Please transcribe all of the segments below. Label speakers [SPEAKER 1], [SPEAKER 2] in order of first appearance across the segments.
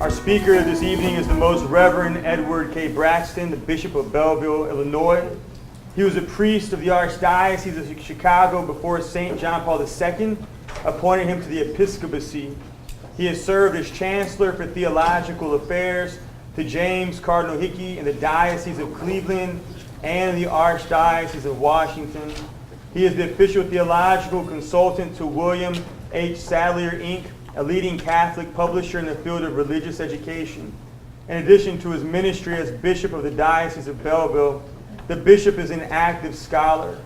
[SPEAKER 1] Our speaker this evening is the Most Reverend Edward K. Braxton, the Bishop of Belleville, Illinois. He was a priest of the Archdiocese of Chicago before St. John Paul II appointed him to the episcopacy. He has served as Chancellor for Theological Affairs to James Cardinal Hickey in the Diocese of Cleveland and the Archdiocese of Washington. He is the official theological consultant to William H. Sadleir, Inc., a leading Catholic publisher in the field of religious education. In addition to his ministry as Bishop of the Diocese of Belleville, the bishop is an active scholar.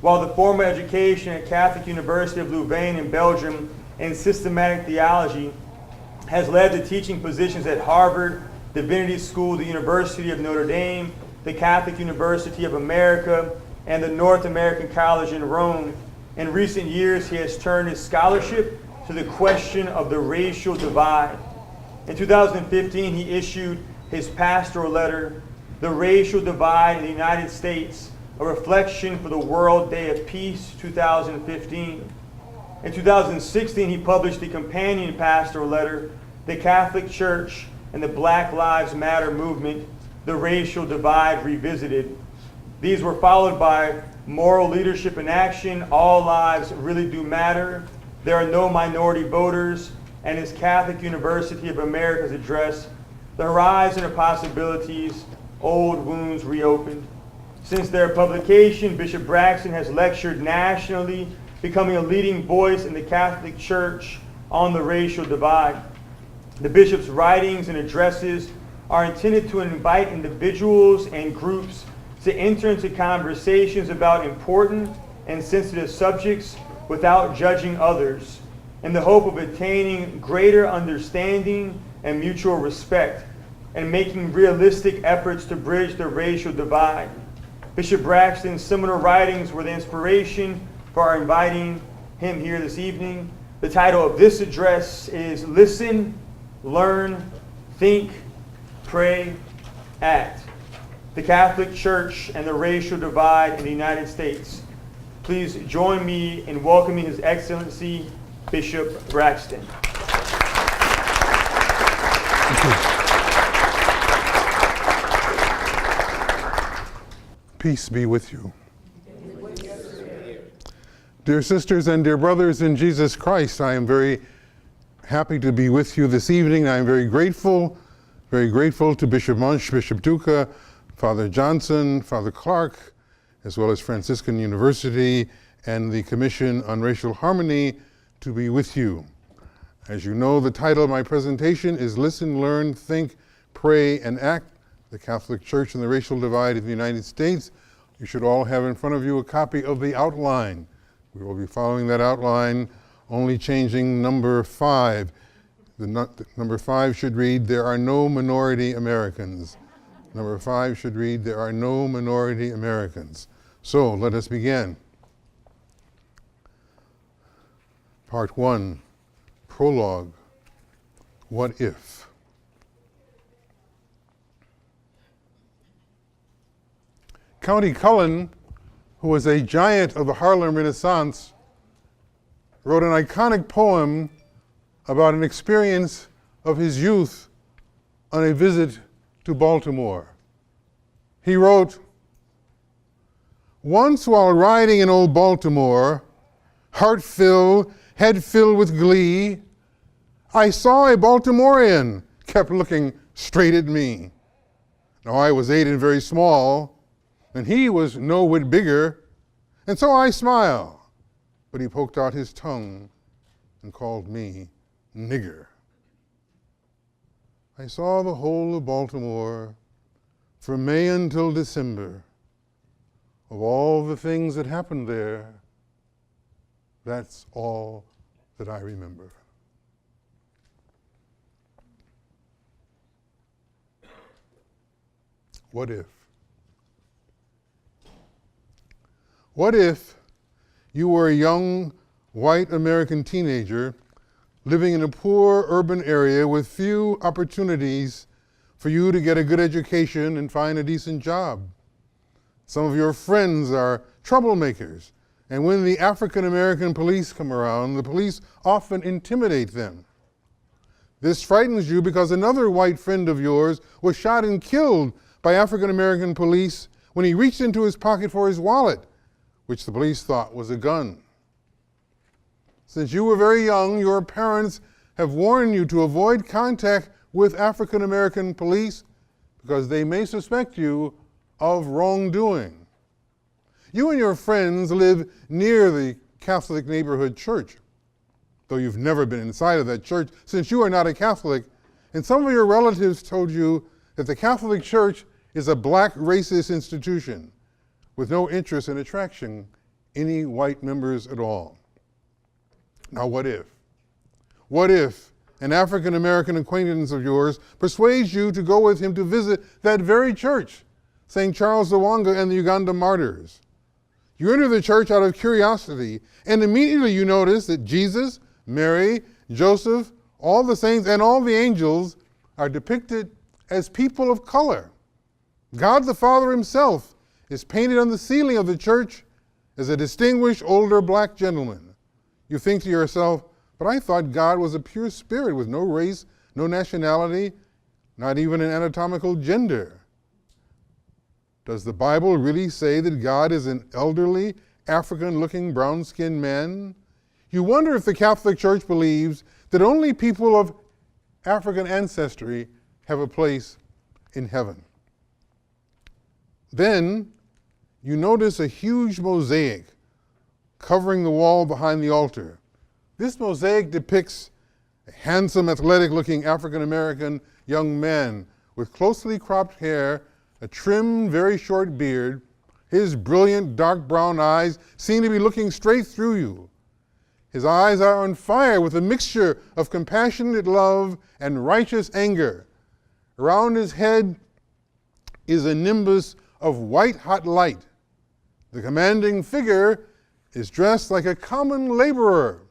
[SPEAKER 1] While the formal education at Catholic University of Louvain in Belgium in systematic theology has led to teaching positions at Harvard, Divinity School, the University of Notre Dame, the Catholic University of America, and the North American College in Rome. In recent years, he has turned his scholarship to the question of the racial divide. In 2015, he issued his pastoral letter, The Racial Divide in the United States, a reflection for the World Day of Peace 2015. In 2016, he published the companion pastoral letter, The Catholic Church and the Black Lives Matter Movement, The Racial Divide Revisited. These were followed by Moral Leadership in Action, All Lives Really Do Matter, There Are No Minority Voters, and his Catholic University of America's address, The Horizon of Possibilities, Old Wounds Reopened. Since their publication, Bishop Braxton has lectured nationally, becoming a leading voice in the Catholic Church on the racial divide. The bishop's writings and addresses are intended to invite individuals and groups to enter into conversations about important and sensitive subjects without judging others, in the hope of attaining greater understanding and mutual respect, and making realistic efforts to bridge the racial divide. Bishop Braxton's seminal writings were the inspiration for our inviting him here this evening. The title of this address is Listen, Learn, Think, Pray, Act. The Catholic Church and the Racial Divide in the United States. Please join me in welcoming His Excellency, Bishop Braxton.
[SPEAKER 2] Peace be with you. Dear sisters and dear brothers in Jesus Christ, I am very happy to be with you this evening. I am very grateful to Bishop Munch, Bishop Duca, Father Johnson, Father Clark, as well as Franciscan University and the Commission on Racial Harmony to be with you. As you know, the title of my presentation is Listen, Learn, Think, Pray, and Act, the Catholic Church and the Racial Divide in the United States. You should all have in front of you a copy of the outline. We will be following that outline, only changing number 5. Number 5 should read, There are no minority Americans. Number 5 should read, There are no minority Americans. So let us begin. Part 1, Prologue, What If? County Cullen, who was a giant of the Harlem Renaissance, wrote an iconic poem about an experience of his youth on a visit to Baltimore. He wrote, Once while riding in old Baltimore, heart filled, head filled with glee, I saw a Baltimorean kept looking straight at me. Now I was 8 and very small, and he was no whit bigger, and so I smiled, but he poked out his tongue and called me nigger. I saw the whole of Baltimore from May until December. Of all the things that happened there, that's all that I remember. What if? What if you were a young white American teenager living in a poor urban area with few opportunities for you to get a good education and find a decent job? Some of your friends are troublemakers, and when the African American police come around, the police often intimidate them. This frightens you because another white friend of yours was shot and killed by African American police when he reached into his pocket for his wallet, which the police thought was a gun. Since you were very young, your parents have warned you to avoid contact with African American police because they may suspect you of wrongdoing. You and your friends live near the Catholic neighborhood church, though you've never been inside of that church since you are not a Catholic, and some of your relatives told you that the Catholic Church is a black racist institution with no interest in attracting any white members at all. Now what if? What if an African American acquaintance of yours persuades you to go with him to visit that very church, St. Charles Zawanga and the Uganda Martyrs? You enter the church out of curiosity, and immediately you notice that Jesus, Mary, Joseph, all the saints, and all the angels are depicted as people of color. God the Father himself is painted on the ceiling of the church as a distinguished older black gentleman. You think to yourself, but I thought God was a pure spirit with no race, no nationality, not even an anatomical gender. Does the Bible really say that God is an elderly, African-looking, brown-skinned man? You wonder if the Catholic Church believes that only people of African ancestry have a place in heaven. Then you notice a huge mosaic covering the wall behind the altar. This mosaic depicts a handsome, athletic-looking African-American young man with closely cropped hair, a trim, very short beard. His brilliant, dark brown eyes seem to be looking straight through you. His eyes are on fire with a mixture of compassionate love and righteous anger. Around his head is a nimbus of white-hot light. The commanding figure is dressed like a common laborer.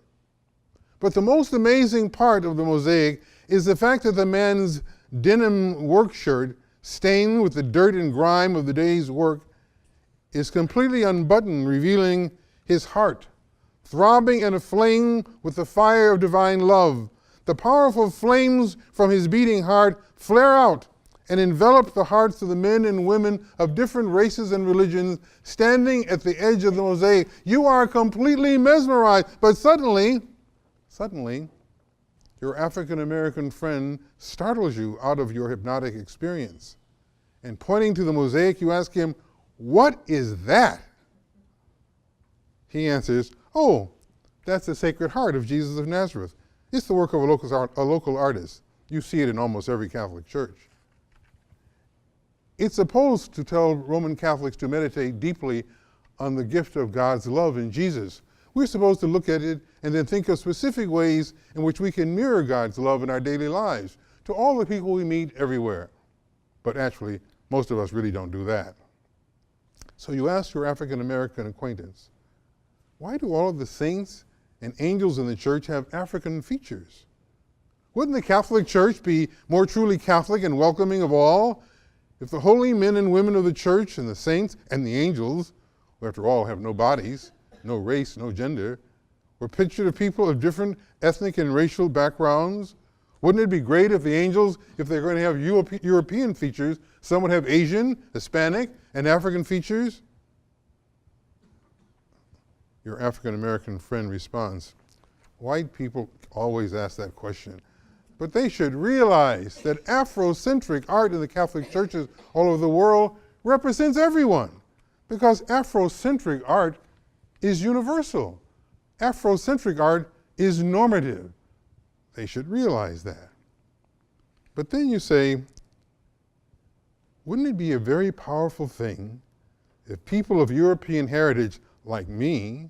[SPEAKER 2] But the most amazing part of the mosaic is the fact that the man's denim work shirt, stained with the dirt and grime of the day's work, is completely unbuttoned, revealing his heart, throbbing and aflame with the fire of divine love. The powerful flames from his beating heart flare out and envelop the hearts of the men and women of different races and religions standing at the edge of the mosaic. You are completely mesmerized, but suddenly, your African-American friend startles you out of your hypnotic experience. And pointing to the mosaic, you ask him, "What is that?" He answers, "Oh, that's the Sacred Heart of Jesus of Nazareth. It's the work of a local artist. You see it in almost every Catholic church." It's supposed to tell Roman Catholics to meditate deeply on the gift of God's love in Jesus. We're supposed to look at it and then think of specific ways in which we can mirror God's love in our daily lives to all the people we meet everywhere. But actually, most of us really don't do that. So you ask your African American acquaintance, why do all of the saints and angels in the church have African features? Wouldn't the Catholic Church be more truly Catholic and welcoming of all if the holy men and women of the church and the saints and the angels, who after all have no bodies, no race, no gender, were pictured of people of different ethnic and racial backgrounds? Wouldn't it be great if the angels, if they're going to have European features, some would have Asian, Hispanic, and African features? Your African American friend responds, white people always ask that question, but they should realize that Afrocentric art in the Catholic churches all over the world represents everyone, because Afrocentric art is universal. Afrocentric art is normative. They should realize that. But then you say, wouldn't it be a very powerful thing if people of European heritage like me,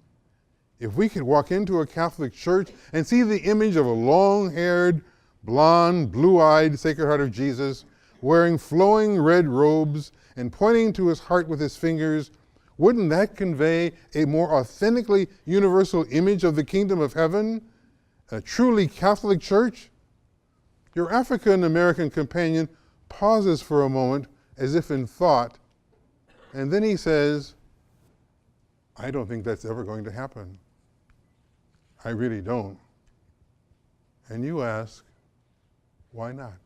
[SPEAKER 2] if we could walk into a Catholic church and see the image of a long-haired, blonde, blue-eyed Sacred Heart of Jesus wearing flowing red robes and pointing to his heart with his fingers? Wouldn't that convey a more authentically universal image of the kingdom of heaven? A truly Catholic church? Your African American companion pauses for a moment as if in thought, and then he says, I don't think that's ever going to happen. I really don't. And you ask, Why not?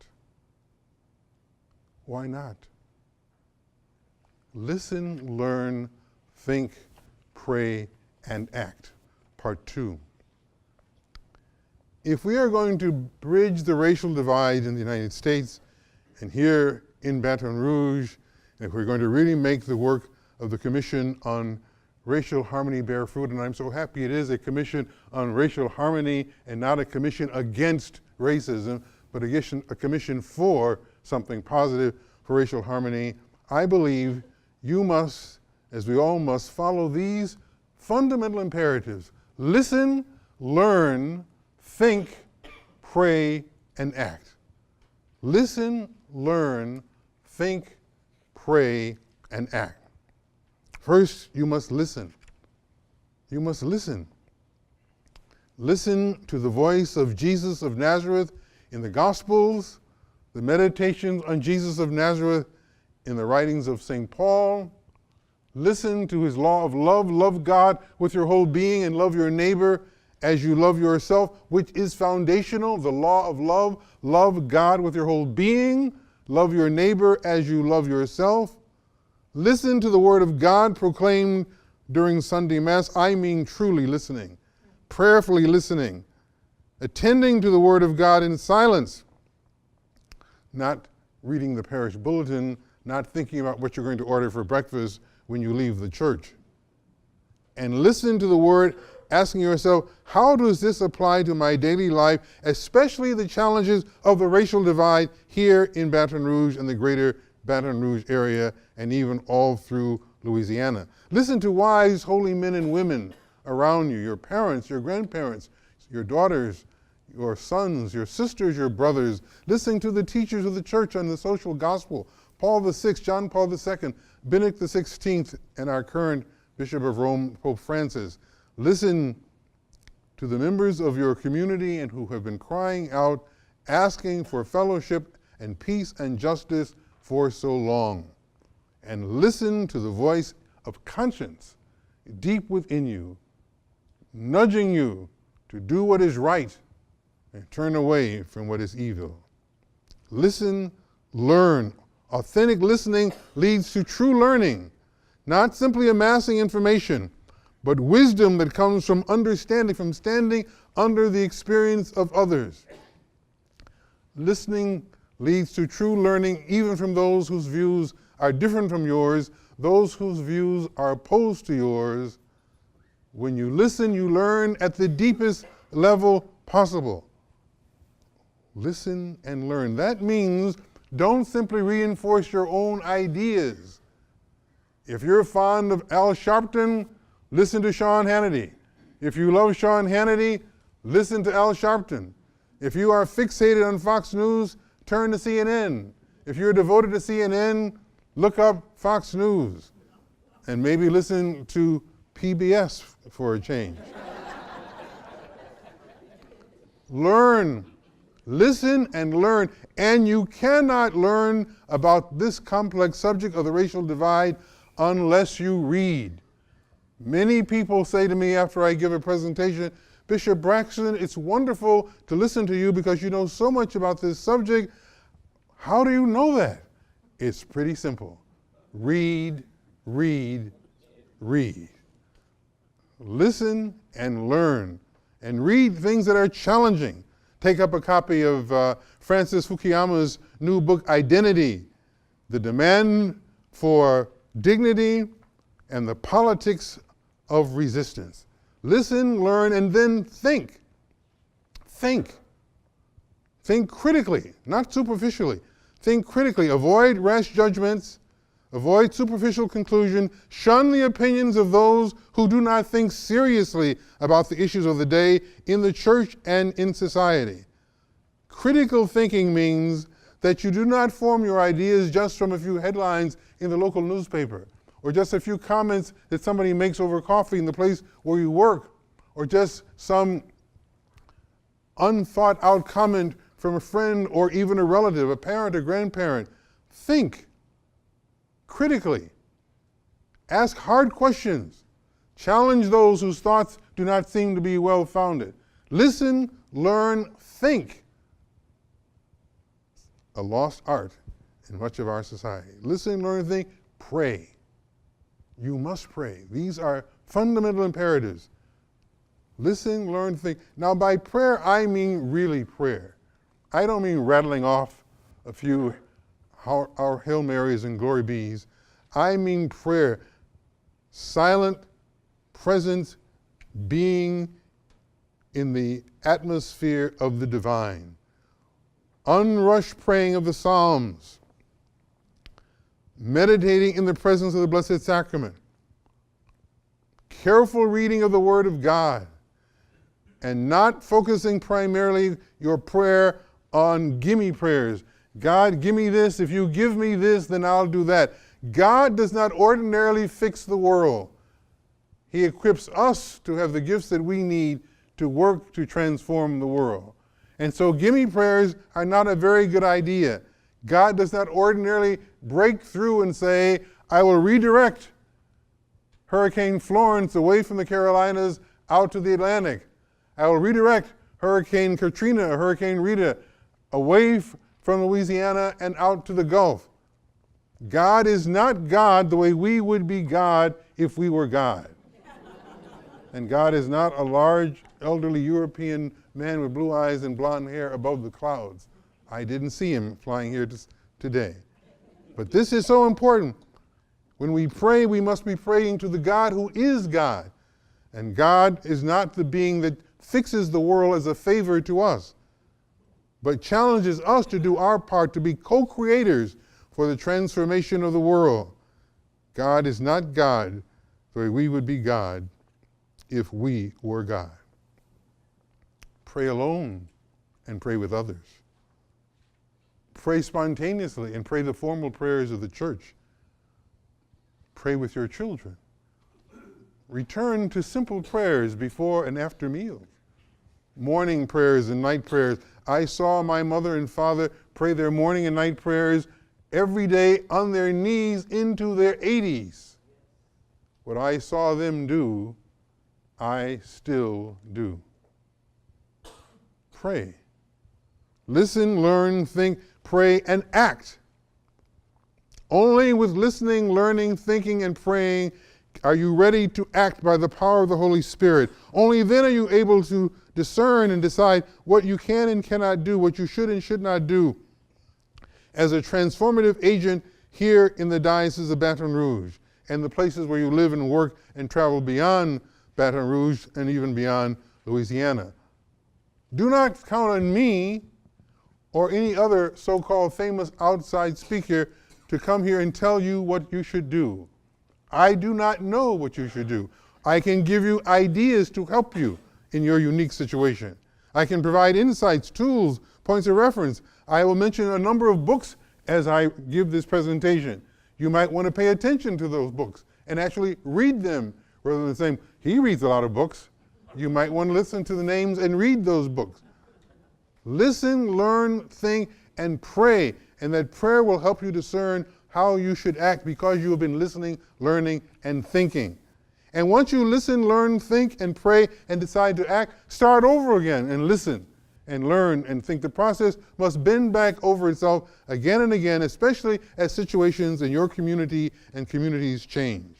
[SPEAKER 2] Why not? Listen, learn, think, pray, and act. Part 2. If we are going to bridge the racial divide in the United States and here in Baton Rouge, if we're going to really make the work of the Commission on Racial Harmony bear fruit, and I'm so happy it is a commission on racial harmony and not a commission against racism, but a commission for something positive for racial harmony, I believe you must, as we all must, follow these fundamental imperatives. Listen, learn, think, pray, and act. Listen, learn, think, pray, and act. First, you must listen. You must listen. Listen to the voice of Jesus of Nazareth in the Gospels, the meditations on Jesus of Nazareth in the writings of St. Paul. Listen to his law of love. Love God with your whole being and love your neighbor as you love yourself, which is foundational, the law of love. Love God with your whole being. Love your neighbor as you love yourself. Listen to the word of God proclaimed during Sunday Mass. I mean truly listening, prayerfully listening, attending to the word of God in silence, not reading the parish bulletin, not thinking about what you're going to order for breakfast when you leave the church. And listen to the word, asking yourself, how does this apply to my daily life, especially the challenges of the racial divide here in Baton Rouge and the greater Baton Rouge area, and even all through Louisiana. Listen to wise, holy men and women around you, your parents, your grandparents, your daughters, your sons, your sisters, your brothers. Listen to the teachers of the church on the social gospel, Paul VI, John Paul II, Benedict XVI, and our current Bishop of Rome, Pope Francis. Listen to the members of your community and who have been crying out, asking for fellowship and peace and justice for so long. And listen to the voice of conscience deep within you, nudging you to do what is right and turn away from what is evil. Listen, learn. Authentic listening leads to true learning, not simply amassing information, but wisdom that comes from understanding, from standing under the experience of others. Listening leads to true learning even from those whose views are different from yours, those whose views are opposed to yours. When you listen, you learn at the deepest level possible. Listen and learn. That means don't simply reinforce your own ideas. If you're fond of Al Sharpton, listen to Sean Hannity. If you love Sean Hannity, listen to Al Sharpton. If you are fixated on Fox News, turn to CNN. If you're devoted to CNN, look up Fox News and maybe listen to PBS for a change. Learn, listen and learn. And you cannot learn about this complex subject of the racial divide unless you read. Many people say to me after I give a presentation, Bishop Braxton, it's wonderful to listen to you because you know so much about this subject. How do you know that? It's pretty simple. Read, read, read. Listen and learn. And read things that are challenging. Take up a copy of Francis Fukuyama's new book, Identity, The Demand for Dignity and the Politics of Resistance. Listen, learn, and then think. Think. Think critically, not superficially. Think critically. Avoid rash judgments. Avoid superficial conclusion. Shun the opinions of those who do not think seriously about the issues of the day in the church and in society. Critical thinking means that you do not form your ideas just from a few headlines in the local newspaper, or just a few comments that somebody makes over coffee in the place where you work, or just some unthought out comment from a friend or even a relative, a parent or grandparent. Think critically. Ask hard questions. Challenge those whose thoughts do not seem to be well-founded. Listen, learn, think. a lost art in much of our society. Listen, learn, think, pray. You must pray. These are fundamental imperatives. Listen, learn, think. Now, by prayer, I mean really prayer. I don't mean rattling off a few our Hail Marys and Glory Bees. I mean prayer. Silent presence, being in the atmosphere of the divine. Unrushed praying of the Psalms. Meditating in the presence of the Blessed Sacrament. Careful reading of the Word of God. And not focusing primarily your prayer on gimme prayers. God, give me this. If you give me this, then I'll do that. God does not ordinarily fix the world. He equips us to have the gifts that we need to work to transform the world. And so gimme prayers are not a very good idea. God does not ordinarily break through and say, I will redirect Hurricane Florence away from the Carolinas out to the Atlantic. I will redirect Hurricane Katrina or Hurricane Rita away from Louisiana and out to the Gulf. God is not God the way we would be God if we were God. And God is not a large, elderly European man with blue eyes and blonde hair above the clouds. I didn't see him flying here today. But this is so important. When we pray, we must be praying to the God who is God. And God is not the being that fixes the world as a favor to us, but challenges us to do our part to be co-creators for the transformation of the world. God is not God the way we would be God if we were God. Pray alone and pray with others. Pray spontaneously and pray the formal prayers of the church. Pray with your children. Return to simple prayers before and after meals. Morning prayers and night prayers. I saw my mother and father pray their morning and night prayers every day on their knees into their 80s. What I saw them do, I still do. Pray. Listen, learn, think, pray, and act. Only with listening, learning, thinking, and praying are you ready to act by the power of the Holy Spirit. Only then are you able to discern and decide what you can and cannot do, what you should and should not do as a transformative agent here in the Diocese of Baton Rouge and the places where you live and work and travel beyond Baton Rouge and even beyond Louisiana. Do not count on me or any other so-called famous outside speaker to come here and tell you what you should do. I do not know what you should do. I can give you ideas to help you in your unique situation. I can provide insights, tools, points of reference. I will mention a number of books as I give this presentation. You might want to pay attention to those books and actually read them rather than saying, he reads a lot of books. You might want to listen to the names and read those books. Listen, learn, think, and pray. And that prayer will help you discern how you should act because you have been listening, learning, and thinking. And once you listen, learn, think, and pray, and decide to act, start over again and listen and learn and think. The process must bend back over itself again and again, especially as situations in your community and communities change.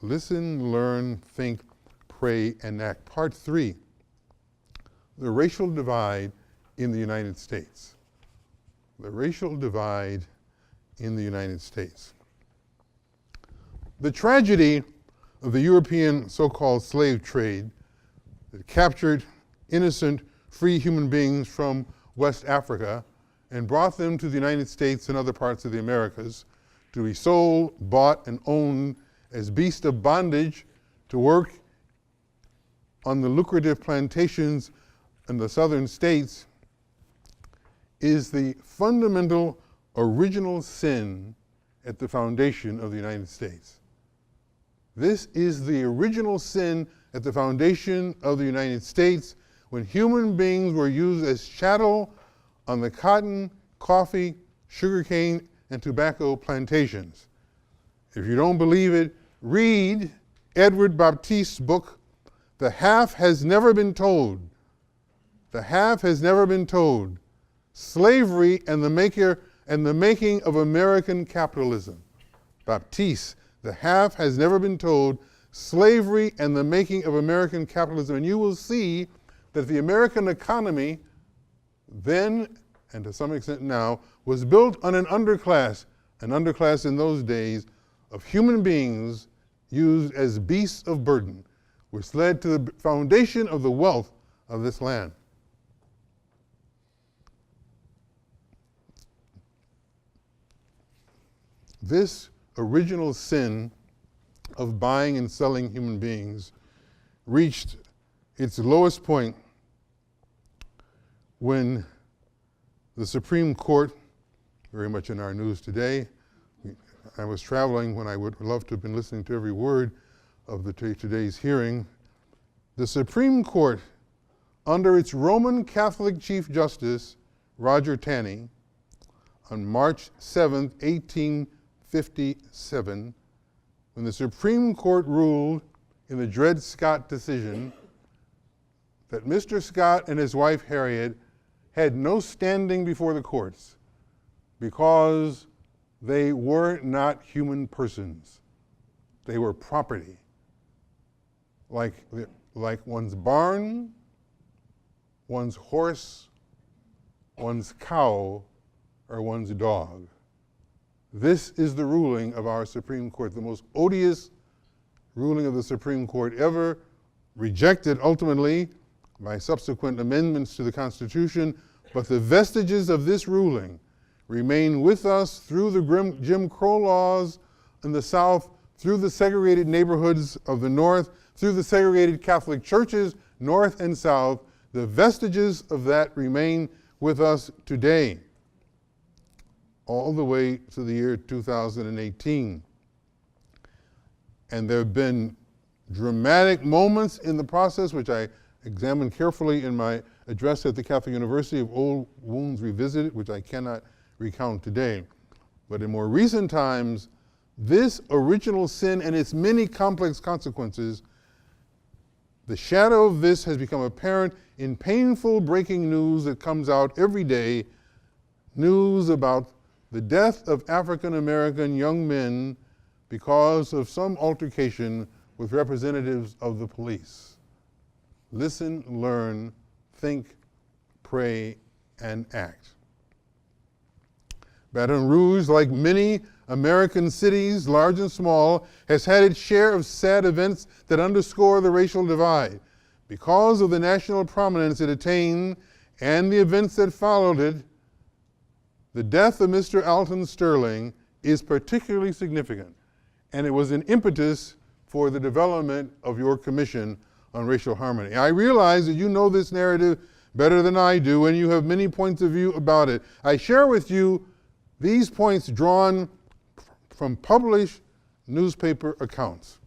[SPEAKER 2] Listen, learn, think, pray, and act. Part 3, the racial divide in the United States. The racial divide in the United States. The tragedy of the European so-called slave trade that captured innocent, free human beings from West Africa and brought them to the United States and other parts of the Americas to be sold, bought, and owned as beasts of bondage to work on the lucrative plantations in the southern states is the fundamental original sin at the foundation of the United States. This is the original sin at the foundation of the United States when human beings were used as chattel on the cotton, coffee, sugarcane, and tobacco plantations. If you don't believe it, read Edward Baptiste's book, The Half Has Never Been Told. The Half Has Never Been Told. slavery and the making of American capitalism. Baptiste, the half has never been told, slavery and the making of American capitalism. And you will see that the American economy then, and to some extent now, was built on an underclass in those days of human beings used as beasts of burden, which led to the foundation of the wealth of this land. This original sin of buying and selling human beings reached its lowest point when the Supreme Court, very much in our news today, I was traveling when I would love to have been listening to every word of today's hearing. The Supreme Court, under its Roman Catholic Chief Justice, Roger Taney, on March 7th, 1857, when the Supreme Court ruled in the Dred Scott decision that Mr. Scott and his wife Harriet had no standing before the courts because they were not human persons. They were property, like one's barn, one's horse, one's cow, or one's dog. This is the ruling of our Supreme Court, the most odious ruling of the Supreme Court ever, rejected ultimately by subsequent amendments to the Constitution, but the vestiges of this ruling remain with us through the Jim Crow laws in the South, through the segregated neighborhoods of the North, through the segregated Catholic churches, North and South. The vestiges of that remain with us today, all the way to the year 2018. And there have been dramatic moments in the process, which I examined carefully in my address at the Catholic University of Old Wounds Revisited, which I cannot recount today. But in more recent times, this original sin and its many complex consequences, the shadow of this has become apparent in painful breaking news that comes out every day, news about the death of African American young men because of some altercation with representatives of the police. Listen, learn, think, pray, and act. Baton Rouge, like many American cities, large and small, has had its share of sad events that underscore the racial divide. Because of the national prominence it attained and the events that followed it, the death of Mr. Alton Sterling is particularly significant, and it was an impetus for the development of your Commission on Racial Harmony. I realize that you know this narrative better than I do, and you have many points of view about it. I share with you these points drawn from published newspaper accounts.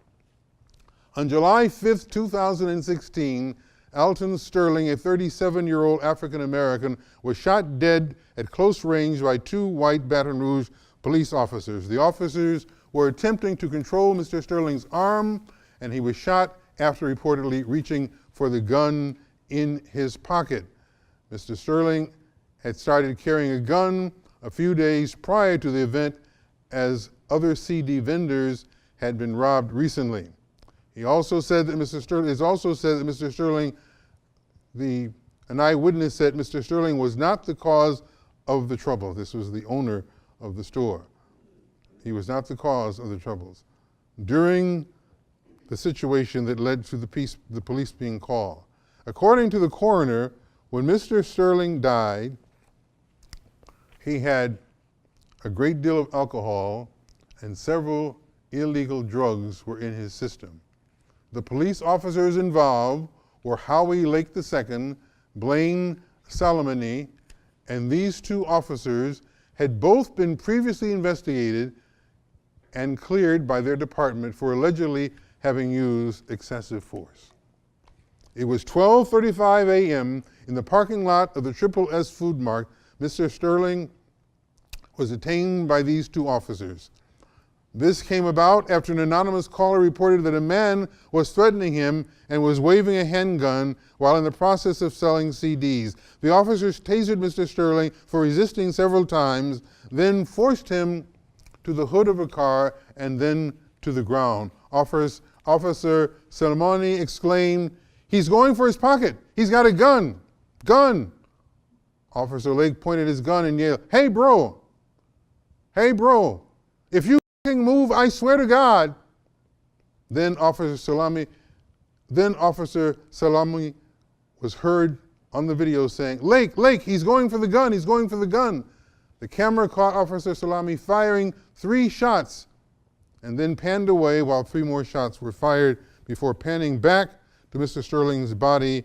[SPEAKER 2] On July 5th, 2016, Alton Sterling, a 37-year-old African American, was shot dead at close range by two white Baton Rouge police officers. The officers were attempting to control Mr. Sterling's arm, and he was shot after reportedly reaching for the gun in his pocket. Mr. Sterling had started carrying a gun a few days prior to the event, as other CD vendors had been robbed recently. He also said that Mr. Sterling, an eyewitness said Mr. Sterling was not the cause of the trouble. This was the owner of the store. He was not the cause of the troubles. During the situation that led to the police being called. According to the coroner, when Mr. Sterling died, he had a great deal of alcohol and several illegal drugs were in his system. The police officers involved were Howie Lake II, Blaine Salamini, and these two officers had both been previously investigated and cleared by their department for allegedly having used excessive force. It was 12:35 a.m. in the parking lot of the Triple S Food Mart. Mr. Sterling was detained by these two officers. This came about after an anonymous caller reported that a man was threatening him and was waving a handgun while in the process of selling CDs. The officers tasered Mr. Sterling for resisting several times, then forced him to the hood of a car and then to the ground. Officer Salmoni exclaimed, "He's going for his pocket. He's got a gun. Gun." Officer Lake pointed his gun and yelled, "Hey, bro. Hey, bro. If you move, I swear to God." Then Officer Salami was heard on the video saying, Lake, he's going for the gun, he's going for the gun." The camera caught Officer Salami firing 3 shots and then panned away while 3 more shots were fired before panning back to Mr. Sterling's body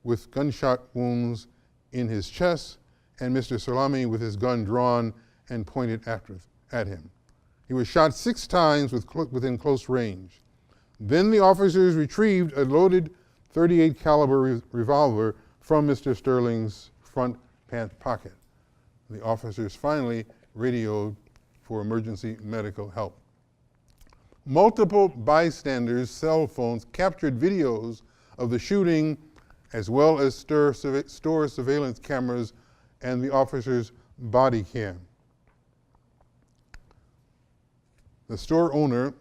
[SPEAKER 2] with gunshot wounds in his chest and Mr. Salami with his gun drawn and pointed at him. He was shot 6 times within close range. Then the officers retrieved a loaded .38 caliber revolver from Mr. Sterling's front pant pocket. The officers finally radioed for emergency medical help. Multiple bystanders' cell phones captured videos of the shooting, as well as store surveillance cameras and the officer's body cam. The store owner,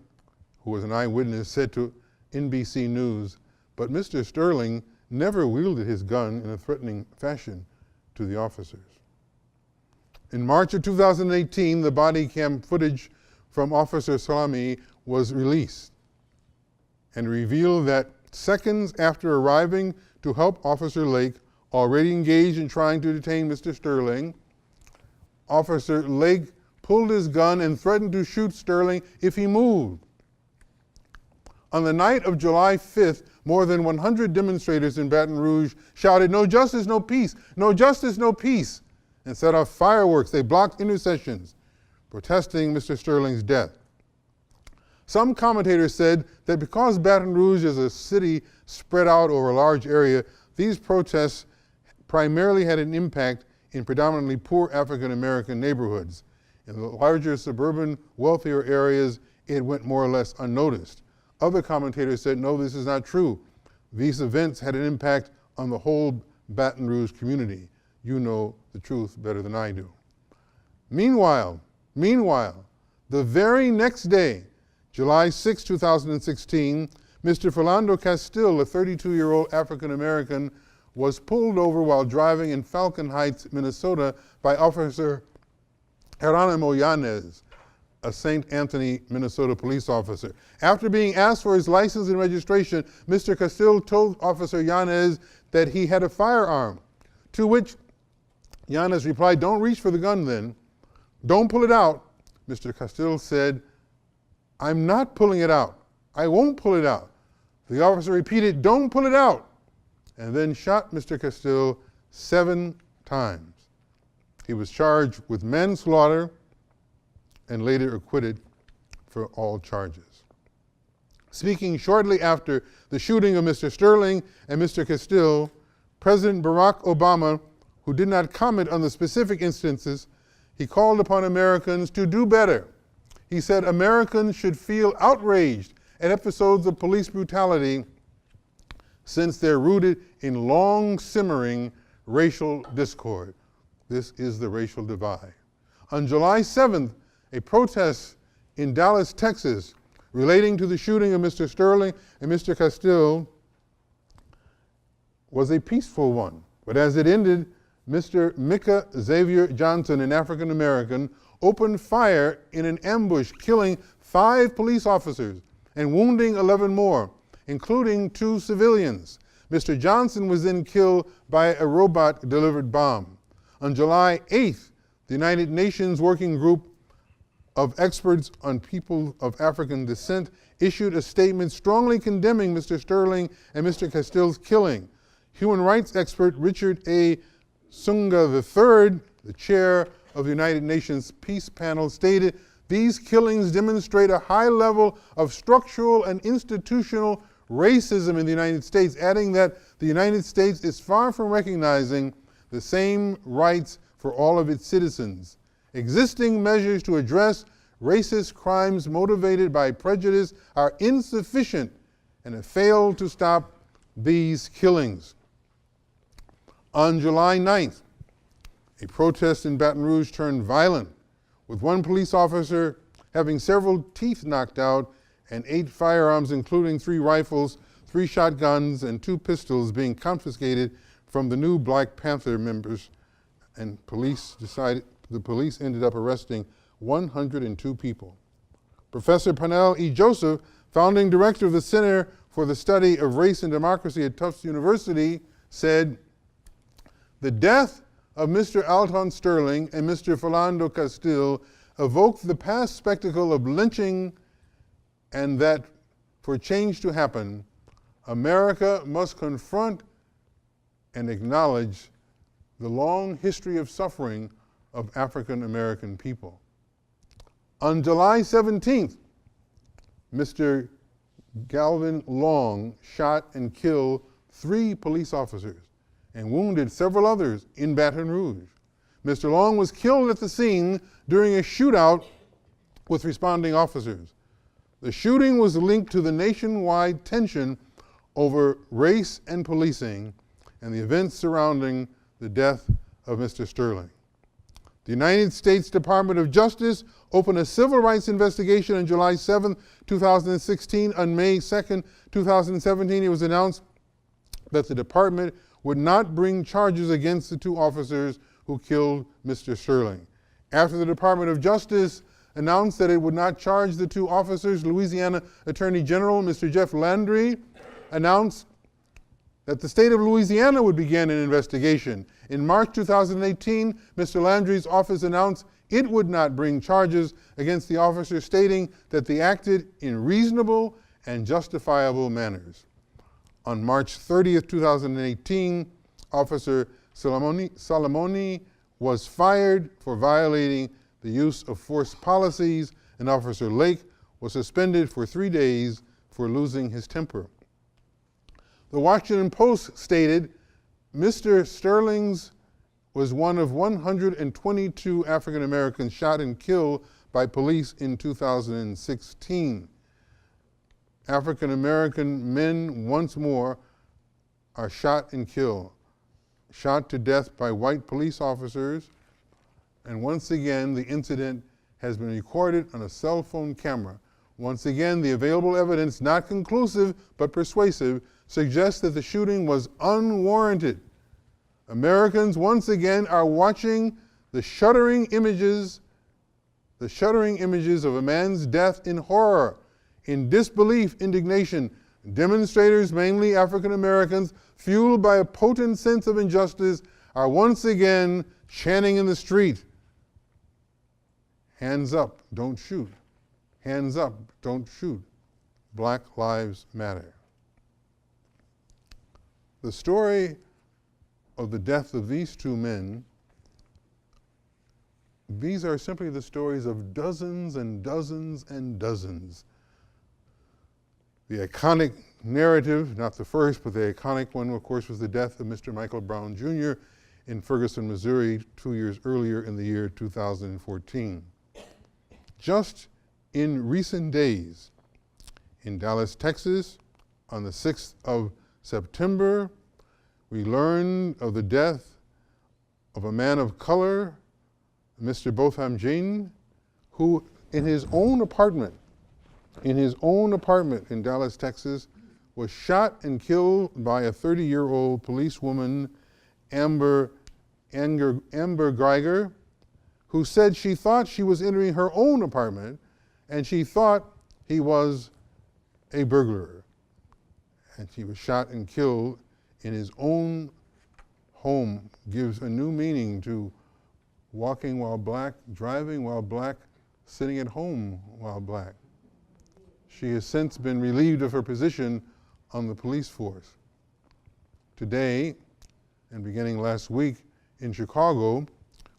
[SPEAKER 2] who was an eyewitness, said to NBC News, "But Mr. Sterling never wielded his gun in a threatening fashion to the officers." In March of 2018, the body cam footage from Officer Salami was released and revealed that seconds after arriving to help Officer Lake, already engaged in trying to detain Mr. Sterling, Officer Lake pulled his gun and threatened to shoot Sterling if he moved. On the night of July 5th, more than 100 demonstrators in Baton Rouge shouted, "No justice, no peace! No justice, no peace!" and set off fireworks. They blocked intersections, protesting Mr. Sterling's death. Some commentators said that because Baton Rouge is a city spread out over a large area, these protests primarily had an impact in predominantly poor African American neighborhoods. In the larger suburban, wealthier areas, it went more or less unnoticed. Other commentators said, no, this is not true. These events had an impact on the whole Baton Rouge community. You know the truth better than I do. Meanwhile, the very next day, July 6, 2016, Mr. Philando Castile, a 32-year-old African American, was pulled over while driving in Falcon Heights, Minnesota by Officer Geronimo Yanez, a St. Anthony, Minnesota police officer. After being asked for his license and registration, Mr. Castile told Officer Yanez that he had a firearm, to which Yanez replied, "Don't reach for the gun then. Don't pull it out." Mr. Castile said, "I'm not pulling it out. I won't pull it out." The officer repeated, "Don't pull it out," and then shot Mr. Castile 7 times. He was charged with manslaughter and later acquitted for all charges. Speaking shortly after the shooting of Mr. Sterling and Mr. Castile, President Barack Obama, who did not comment on the specific instances, he called upon Americans to do better. He said Americans should feel outraged at episodes of police brutality since they're rooted in long simmering racial discord. This is the racial divide. On July 7th, a protest in Dallas, Texas, relating to the shooting of Mr. Sterling and Mr. Castile was a peaceful one. But as it ended, Mr. Micah Xavier Johnson, an African American, opened fire in an ambush, killing 5 police officers and wounding 11 more, including 2 civilians. Mr. Johnson was then killed by a robot-delivered bomb. On July 8th, the United Nations Working Group of Experts on People of African Descent issued a statement strongly condemning Mr. Sterling and Mr. Castile's killing. Human rights expert Richard A. Sunga III, the chair of the United Nations Peace Panel, stated, "These killings demonstrate a high level of structural and institutional racism in the United States," adding that the United States is far from recognizing the same rights for all of its citizens. Existing measures to address racist crimes motivated by prejudice are insufficient and have failed to stop these killings. On July 9th, a protest in Baton Rouge turned violent, with one police officer having several teeth knocked out and 8 firearms, including 3 rifles, 3 shotguns, and 2 pistols being confiscated from the new Black Panther members, and the police ended up arresting 102 people. Professor Pernell E. Joseph, founding director of the Center for the Study of Race and Democracy at Tufts University, said, "The death of Mr. Alton Sterling and Mr. Philando Castile evoked the past spectacle of lynching, and that for change to happen, America must confront and acknowledge the long history of suffering of African American people." On July 17th, Mr. Galvin Long shot and killed 3 police officers and wounded several others in Baton Rouge. Mr. Long was killed at the scene during a shootout with responding officers. The shooting was linked to the nationwide tension over race and policing and the events surrounding the death of Mr. Sterling. The United States Department of Justice opened a civil rights investigation on July 7, 2016. On May 2, 2017, it was announced that the department would not bring charges against the 2 officers who killed Mr. Sterling. After the Department of Justice announced that it would not charge the 2 officers, Louisiana Attorney General Mr. Jeff Landry announced that the state of Louisiana would begin an investigation. In March 2018, Mr. Landry's office announced it would not bring charges against the officers, stating that they acted in reasonable and justifiable manners. On March 30th, 2018, Officer Salamoni was fired for violating the use of force policies, and Officer Lake was suspended for 3 days for losing his temper. The Washington Post stated, Mr. Sterling's was one of 122 African Americans shot and killed by police in 2016. African American men once more are shot and killed, shot to death by white police officers, and once again the incident has been recorded on a cell phone camera. Once again, the available evidence, not conclusive but persuasive, suggests that the shooting was unwarranted. Americans once again are watching the shuddering images of a man's death in horror, in disbelief, indignation. Demonstrators, mainly African Americans, fueled by a potent sense of injustice, are once again chanting in the street, "Hands up, don't shoot. Hands up, don't shoot. Black Lives Matter." The story of the death of these 2 men, these are simply the stories of dozens and dozens and dozens. The iconic narrative, not the first, but the iconic one, of course, was the death of Mr. Michael Brown Jr. in Ferguson, Missouri, 2 years earlier in the year 2014. Just in recent days, in Dallas, Texas, on the 6th of September, we learned of the death of a man of color, Mr. Botham Jean, who in his own apartment in Dallas, Texas, was shot and killed by a 30-year-old policewoman, Amber Geiger, who said she thought she was entering her own apartment and she thought he was a burglar. And she was shot and killed in his own home. Gives a new meaning to walking while black, driving while black, sitting at home while black. She has since been relieved of her position on the police force. Today, and beginning last week in Chicago,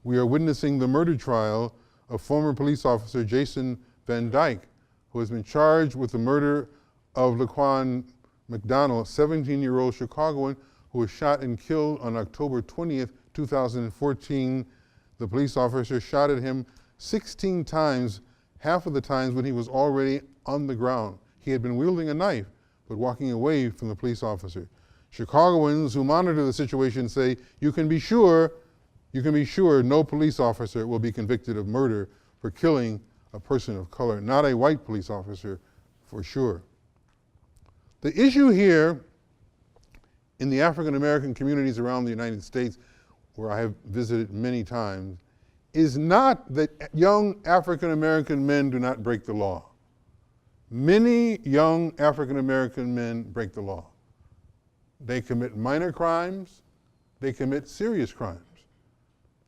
[SPEAKER 2] we are witnessing the murder trial of former police officer Jason Van Dyke, who has been charged with the murder of Laquan McDonald, 17-year-old Chicagoan who was shot and killed on October 20th, 2014. The police officer shot at him 16 times, half of the times when he was already on the ground. He had been wielding a knife, but walking away from the police officer. Chicagoans who monitor the situation say, you can be sure no police officer will be convicted of murder for killing a person of color, not a white police officer for sure. The issue here in the African American communities around the United States, where I have visited many times, is not that young African American men do not break the law. Many young African American men break the law. They commit minor crimes, they commit serious crimes.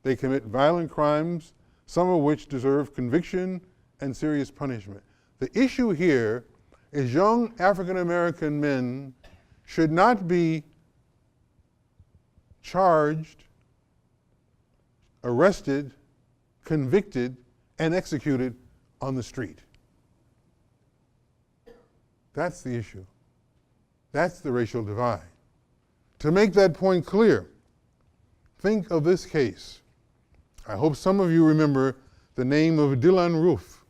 [SPEAKER 2] They commit violent crimes, some of which deserve conviction and serious punishment. The issue here is young African American men should not be charged, arrested, convicted, and executed on the street. That's the issue. That's the racial divide. To make that point clear, think of this case. I hope some of you remember the name of Dylan Roof,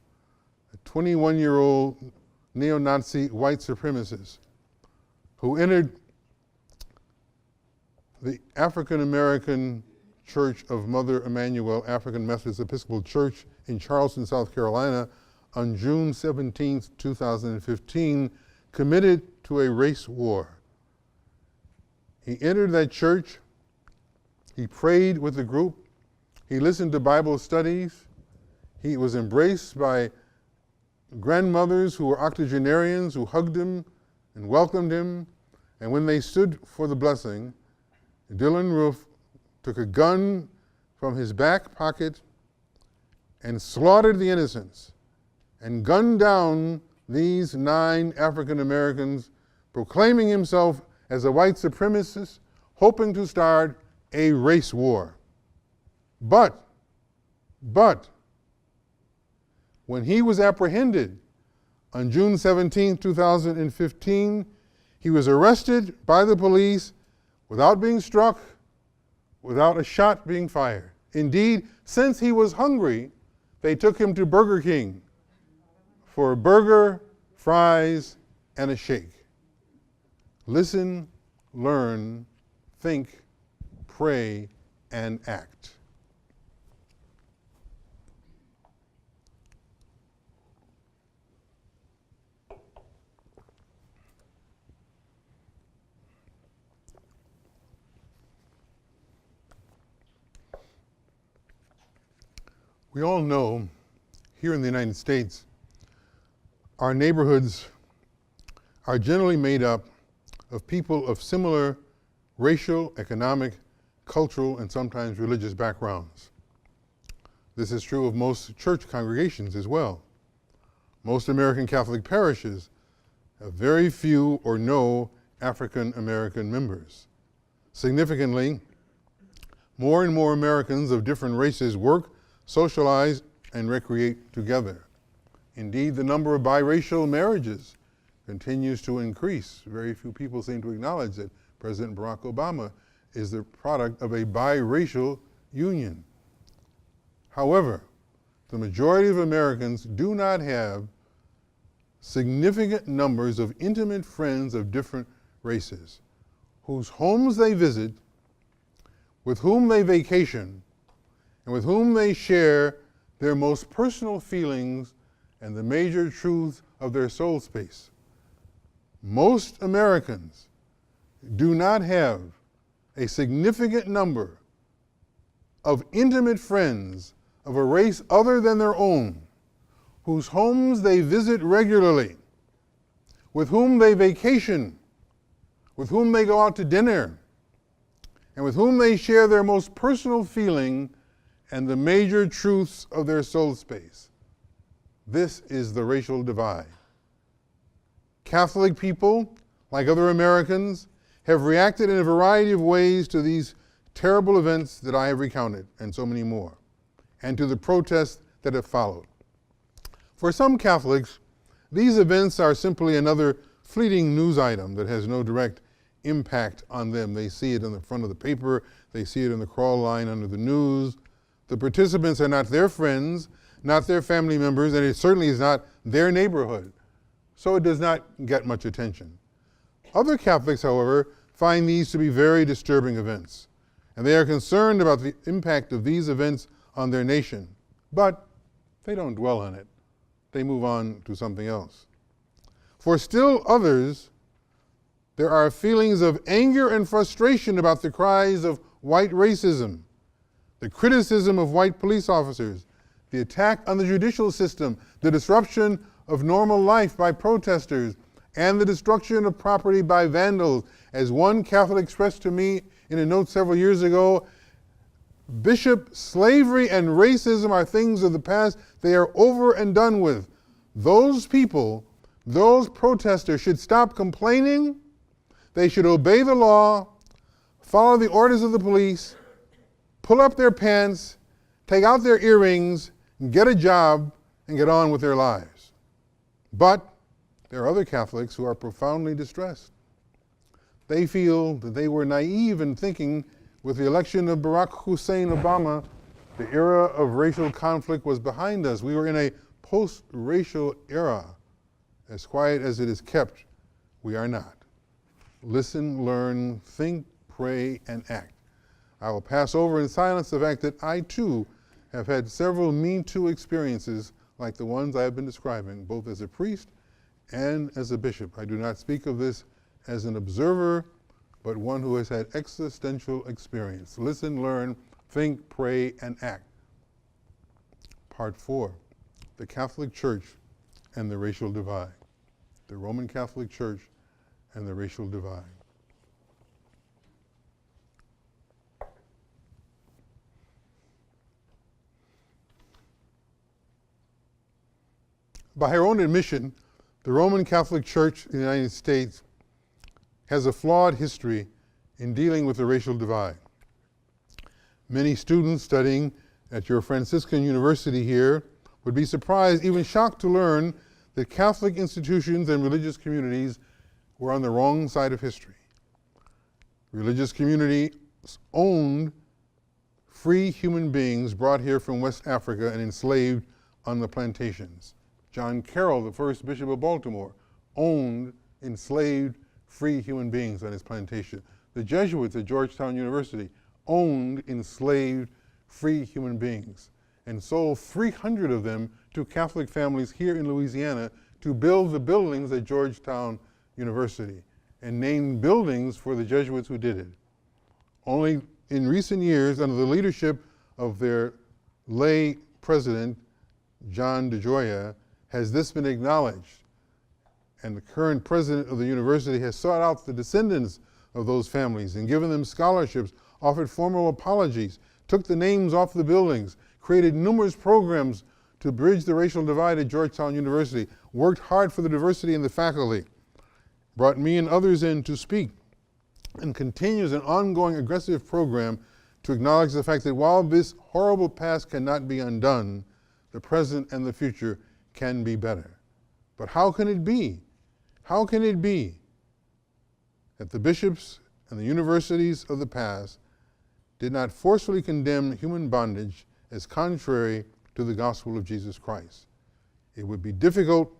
[SPEAKER 2] a 21-year-old neo-Nazi white supremacist who entered the African American Church of Mother Emanuel African Methodist Episcopal Church in Charleston, South Carolina on June 17, 2015, committed to a race war. He entered that church, he prayed with the group, he listened to Bible studies, he was embraced by grandmothers who were octogenarians who hugged him and welcomed him, and when they stood for the blessing, Dylan Roof took a gun from his back pocket and slaughtered the innocents and gunned down these 9 African Americans, proclaiming himself as a white supremacist, hoping to start a race war. But, when he was apprehended on June 17, 2015, he was arrested by the police without being struck, without a shot being fired. Indeed, since he was hungry, they took him to Burger King for a burger, fries, and a shake. Listen, learn, think, pray, and act. We all know here in the United States, our neighborhoods are generally made up of people of similar racial, economic, cultural, and sometimes religious backgrounds. This is true of most church congregations as well. Most American Catholic parishes have very few or no African American members. Significantly, more and more Americans of different races work, socialize, and recreate together. Indeed, the number of biracial marriages continues to increase. Very few people seem to acknowledge that President Barack Obama is the product of a biracial union. However, the majority of Americans do not have significant numbers of intimate friends of different races, whose homes they visit, with whom they vacation, and with whom they share their most personal feelings and the major truths of their soul space. Most Americans do not have a significant number of intimate friends of a race other than their own, whose homes they visit regularly, with whom they vacation, with whom they go out to dinner, and with whom they share their most personal feeling and the major truths of their soul space. This is the racial divide. Catholic people, like other Americans, have reacted in a variety of ways to these terrible events that I have recounted, and so many more, and to the protests that have followed. For some Catholics, these events are simply another fleeting news item that has no direct impact on them. They see it on the front of the paper, they see it in the crawl line under the news. The participants are not their friends, not their family members, and it certainly is not their neighborhood. So it does not get much attention. Other Catholics, however, find these to be very disturbing events, and they are concerned about the impact of these events on their nation. But they don't dwell on it. They move on to something else. For still others, there are feelings of anger and frustration about the cries of white racism, the criticism of white police officers, the attack on the judicial system, the disruption of normal life by protesters, and the destruction of property by vandals. As one Catholic expressed to me in a note several years ago, Bishop, slavery and racism are things of the past. They are over and done with. Those people, those protesters should stop complaining. They should obey the law, follow the orders of the police, pull up their pants, take out their earrings, get a job, and get on with their lives. But there are other Catholics who are profoundly distressed. They feel that they were naive in thinking with the election of Barack Hussein Obama, the era of racial conflict was behind us. We were in a post-racial era. As quiet as it is kept, we are not. Listen, learn, think, pray, and act. I will pass over in silence the fact that I too have had several Me Too experiences like the ones I have been describing, both as a priest and as a bishop. I do not speak of this as an observer, but one who has had existential experience. Listen, learn, think, pray, and act. Part 4, the Catholic Church and the racial divide. The Roman Catholic Church and the racial divide. By her own admission, the Roman Catholic Church in the United States has a flawed history in dealing with the racial divide. Many students studying at your Franciscan University here would be surprised, even shocked to learn that Catholic institutions and religious communities were on the wrong side of history. Religious communities owned free human beings brought here from West Africa and enslaved on the plantations. John Carroll, the first Bishop of Baltimore, owned enslaved free human beings on his plantation. The Jesuits at Georgetown University owned enslaved free human beings and sold 300 of them to Catholic families here in Louisiana to build the buildings at Georgetown University and named buildings for the Jesuits who did it. Only in recent years, under the leadership of their lay president, John DeGioia, has this been acknowledged. And the current president of the university has sought out the descendants of those families and given them scholarships, offered formal apologies, took the names off the buildings, created numerous programs to bridge the racial divide at Georgetown University, worked hard for the diversity in the faculty, brought me and others in to speak, and continues an ongoing aggressive program to acknowledge the fact that while this horrible past cannot be undone, the present and the future can be better. But how can it be? How can it be that the bishops and the universities of the past did not forcefully condemn human bondage as contrary to the gospel of Jesus Christ? It would be difficult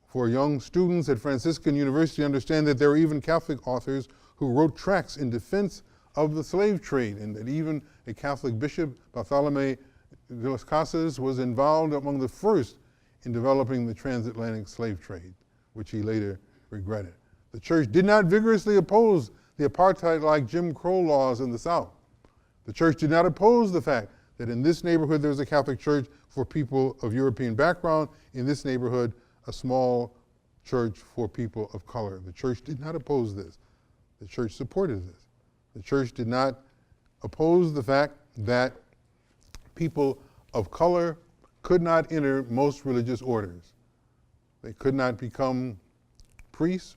[SPEAKER 2] for young students at Franciscan University to understand that there were even Catholic authors who wrote tracts in defense of the slave trade, and that even a Catholic bishop, Bartolome de las Casas, was involved among the first in developing the transatlantic slave trade, which he later regretted. The church did not vigorously oppose the apartheid-like Jim Crow laws in the South. The church did not oppose the fact that in this neighborhood there was a Catholic church for people of European background, in this neighborhood a small church for people of color. The church did not oppose this. The church supported this. The church did not oppose the fact that people of color could not enter most religious orders. They could not become priests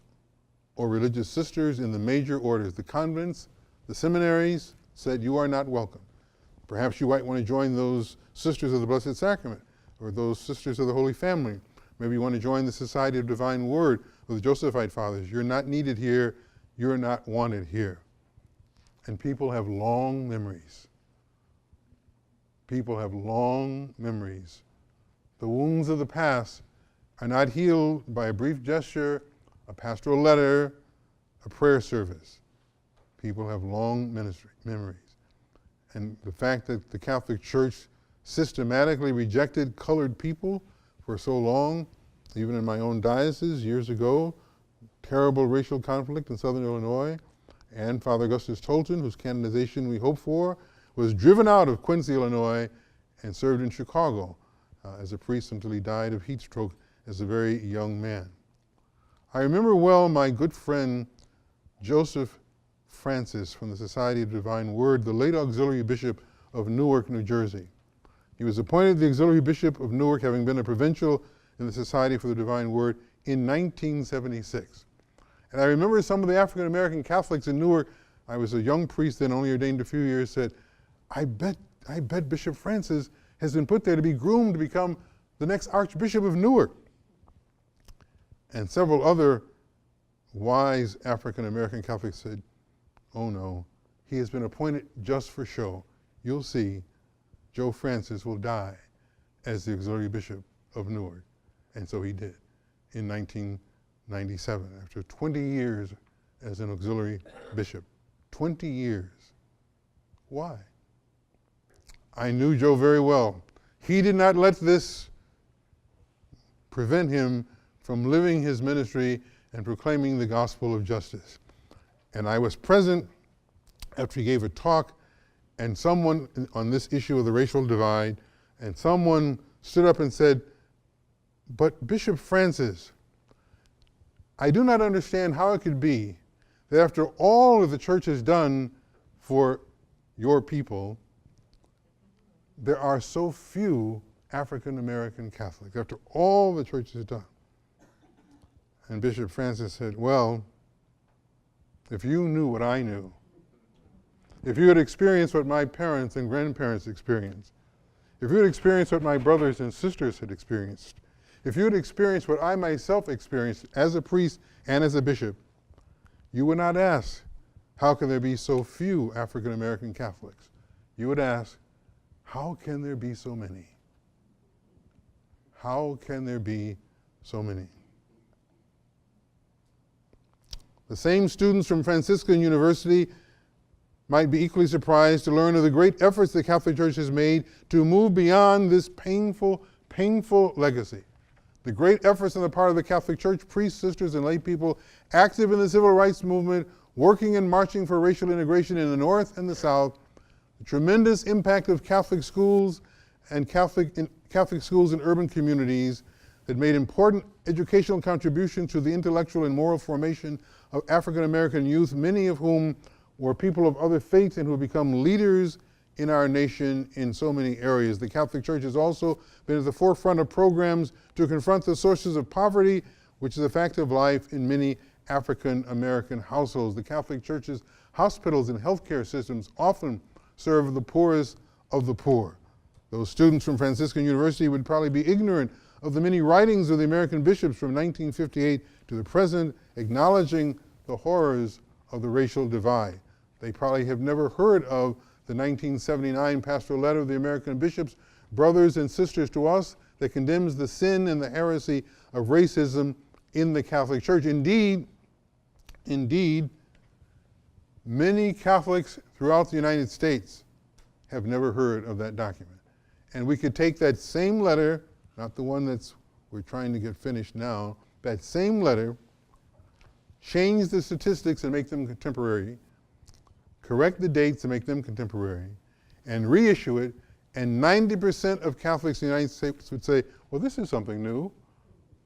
[SPEAKER 2] or religious sisters in the major orders. The convents, the seminaries said, you are not welcome. Perhaps you might want to join those Sisters of the Blessed Sacrament or those Sisters of the Holy Family. Maybe you want to join the Society of Divine Word or the Josephite Fathers. You're not needed here. You're not wanted here. And people have long memories. People have long memories The wounds of the past are not healed by a brief gesture, a pastoral letter, a prayer service. People have long memories. And the fact that the Catholic Church systematically rejected colored people for so long, even in my own diocese years ago, terrible racial conflict in Southern Illinois, and Father Augustus Tolton, whose canonization we hope for, was driven out of Quincy, Illinois, and served in Chicago as a priest until he died of heat stroke as a very young man. I remember well my good friend Joseph Francis from the Society of Divine Word, the late auxiliary bishop of Newark, New Jersey. He was appointed the auxiliary bishop of Newark, having been a provincial in the Society for the Divine Word in 1976. And I remember some of the African American Catholics in Newark, I was a young priest then, only ordained a few years, said, I bet Bishop Francis has been put there to be groomed to become the next Archbishop of Newark. And several other wise African American Catholics said, oh no, he has been appointed just for show. You'll see, Joe Francis will die as the auxiliary bishop of Newark. And so he did in 1997, after 20 years as an auxiliary bishop. 20 years. Why? I knew Joe very well. He did not let this prevent him from living his ministry and proclaiming the gospel of justice. And I was present after he gave a talk, and someone on this issue of the racial divide, and someone stood up and said, but Bishop Francis, I do not understand how it could be that after all that the church has done for your people, there are so few African American Catholics, after all the church has done. And Bishop Francis said, well, if you knew what I knew, if you had experienced what my parents and grandparents experienced, if you had experienced what my brothers and sisters had experienced, if you had experienced what I myself experienced as a priest and as a bishop, you would not ask, how can there be so few African American Catholics? You would ask, how can there be so many? How can there be so many? The same students from Franciscan University might be equally surprised to learn of the great efforts the Catholic Church has made to move beyond this painful legacy. The great efforts on the part of the Catholic Church, priests, sisters, and lay people active in the civil rights movement, working and marching for racial integration in the North and the South, the tremendous impact of Catholic schools and Catholic schools in urban communities that made important educational contributions to the intellectual and moral formation of African American youth, many of whom were people of other faiths and who have become leaders in our nation in so many areas. The Catholic Church has also been at the forefront of programs to confront the sources of poverty, which is a fact of life in many African American households. The Catholic Church's hospitals and healthcare systems often serve the poorest of the poor. Those students from Franciscan University would probably be ignorant of the many writings of the American bishops from 1958 to the present, acknowledging the horrors of the racial divide. They probably have never heard of the 1979 pastoral letter of the American bishops, brothers and sisters to us, that condemns the sin and the heresy of racism in the Catholic Church. Indeed, many Catholics throughout the United States have never heard of that document. And we could take that same letter, not the one we're trying to get finished now, that same letter, change the statistics and make them contemporary, correct the dates and make them contemporary, and reissue it, and 90% of Catholics in the United States would say, well, this is something new.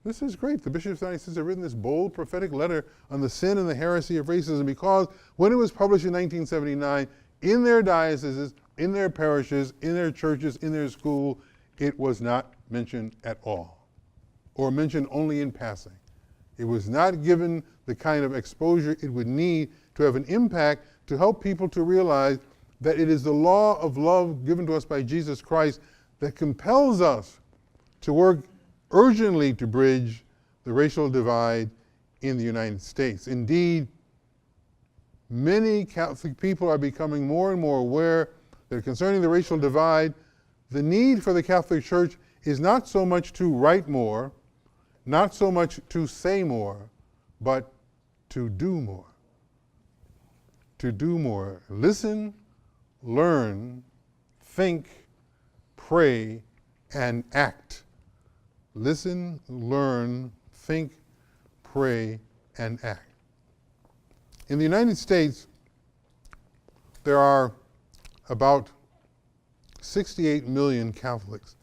[SPEAKER 2] This is great. The bishops of the United States have written this bold prophetic letter on the sin and the heresy of racism, because when it was published in 1979, in their dioceses, in their parishes, in their churches, in their school, it was not mentioned at all, or mentioned only in passing. It was not given the kind of exposure it would need to have an impact to help people to realize that it is the law of love given to us by Jesus Christ that compels us to work urgently to bridge the racial divide in the United States. Indeed, many Catholic people are becoming more and more aware that concerning the racial divide, the need for the Catholic Church is not so much to write more, not so much to say more, but to do more. To do more. Listen, learn, think, pray, and act. Listen, learn, think, pray, and act. In the United States, there are about 68 million Catholics.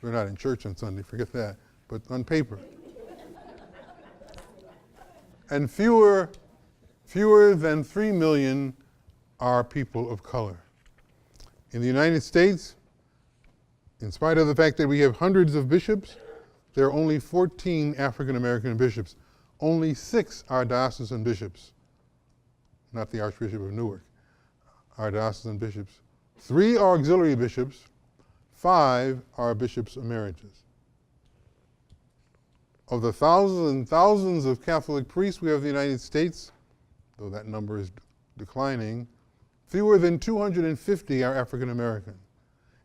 [SPEAKER 2] We're not in church on Sunday, forget that, but on paper. And fewer than 3 million are people of color. In the United States, in spite of the fact that we have hundreds of bishops, there are only 14 African American bishops. Only 6 are diocesan bishops, not the Archbishop of Newark, are diocesan bishops. 3 are auxiliary bishops, 5 are bishops emeritus. Of the thousands and thousands of Catholic priests we have in the United States, though that number is declining, fewer than 250 are African American.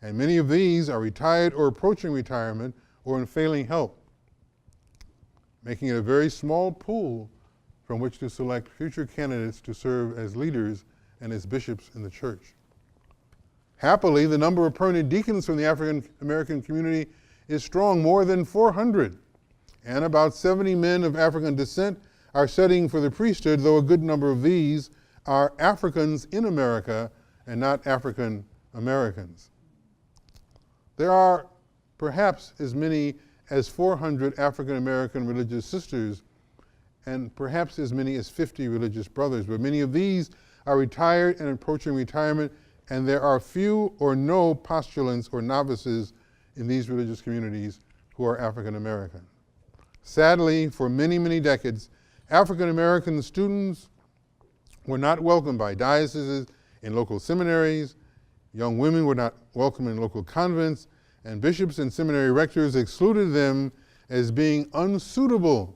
[SPEAKER 2] And many of these are retired or approaching retirement or in failing health, making it a very small pool from which to select future candidates to serve as leaders and as bishops in the church. Happily, the number of permanent deacons from the African American community is strong, more than 400. And about 70 men of African descent are studying for the priesthood, though a good number of these are Africans in America and not African Americans. There are perhaps as many as 400 African American religious sisters and perhaps as many as 50 religious brothers, but many of these are retired and approaching retirement, and there are few or no postulants or novices in these religious communities who are African American. Sadly, for many, many decades, African American students were not welcomed by dioceses in local seminaries, young women were not welcome in local convents, and bishops and seminary rectors excluded them as being unsuitable.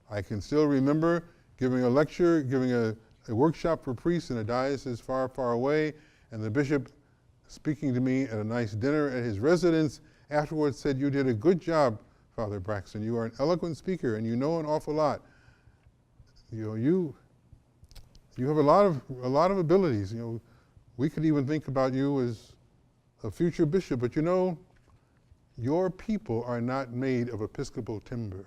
[SPEAKER 2] I can still remember giving a lecture, giving a workshop for priests in a diocese far, far away, and the bishop speaking to me at a nice dinner at his residence afterwards said, "You did a good job, Father Braxton. You are an eloquent speaker and you know an awful lot. You have a lot of abilities. We could even think about you as a future bishop, but your people are not made of Episcopal timber."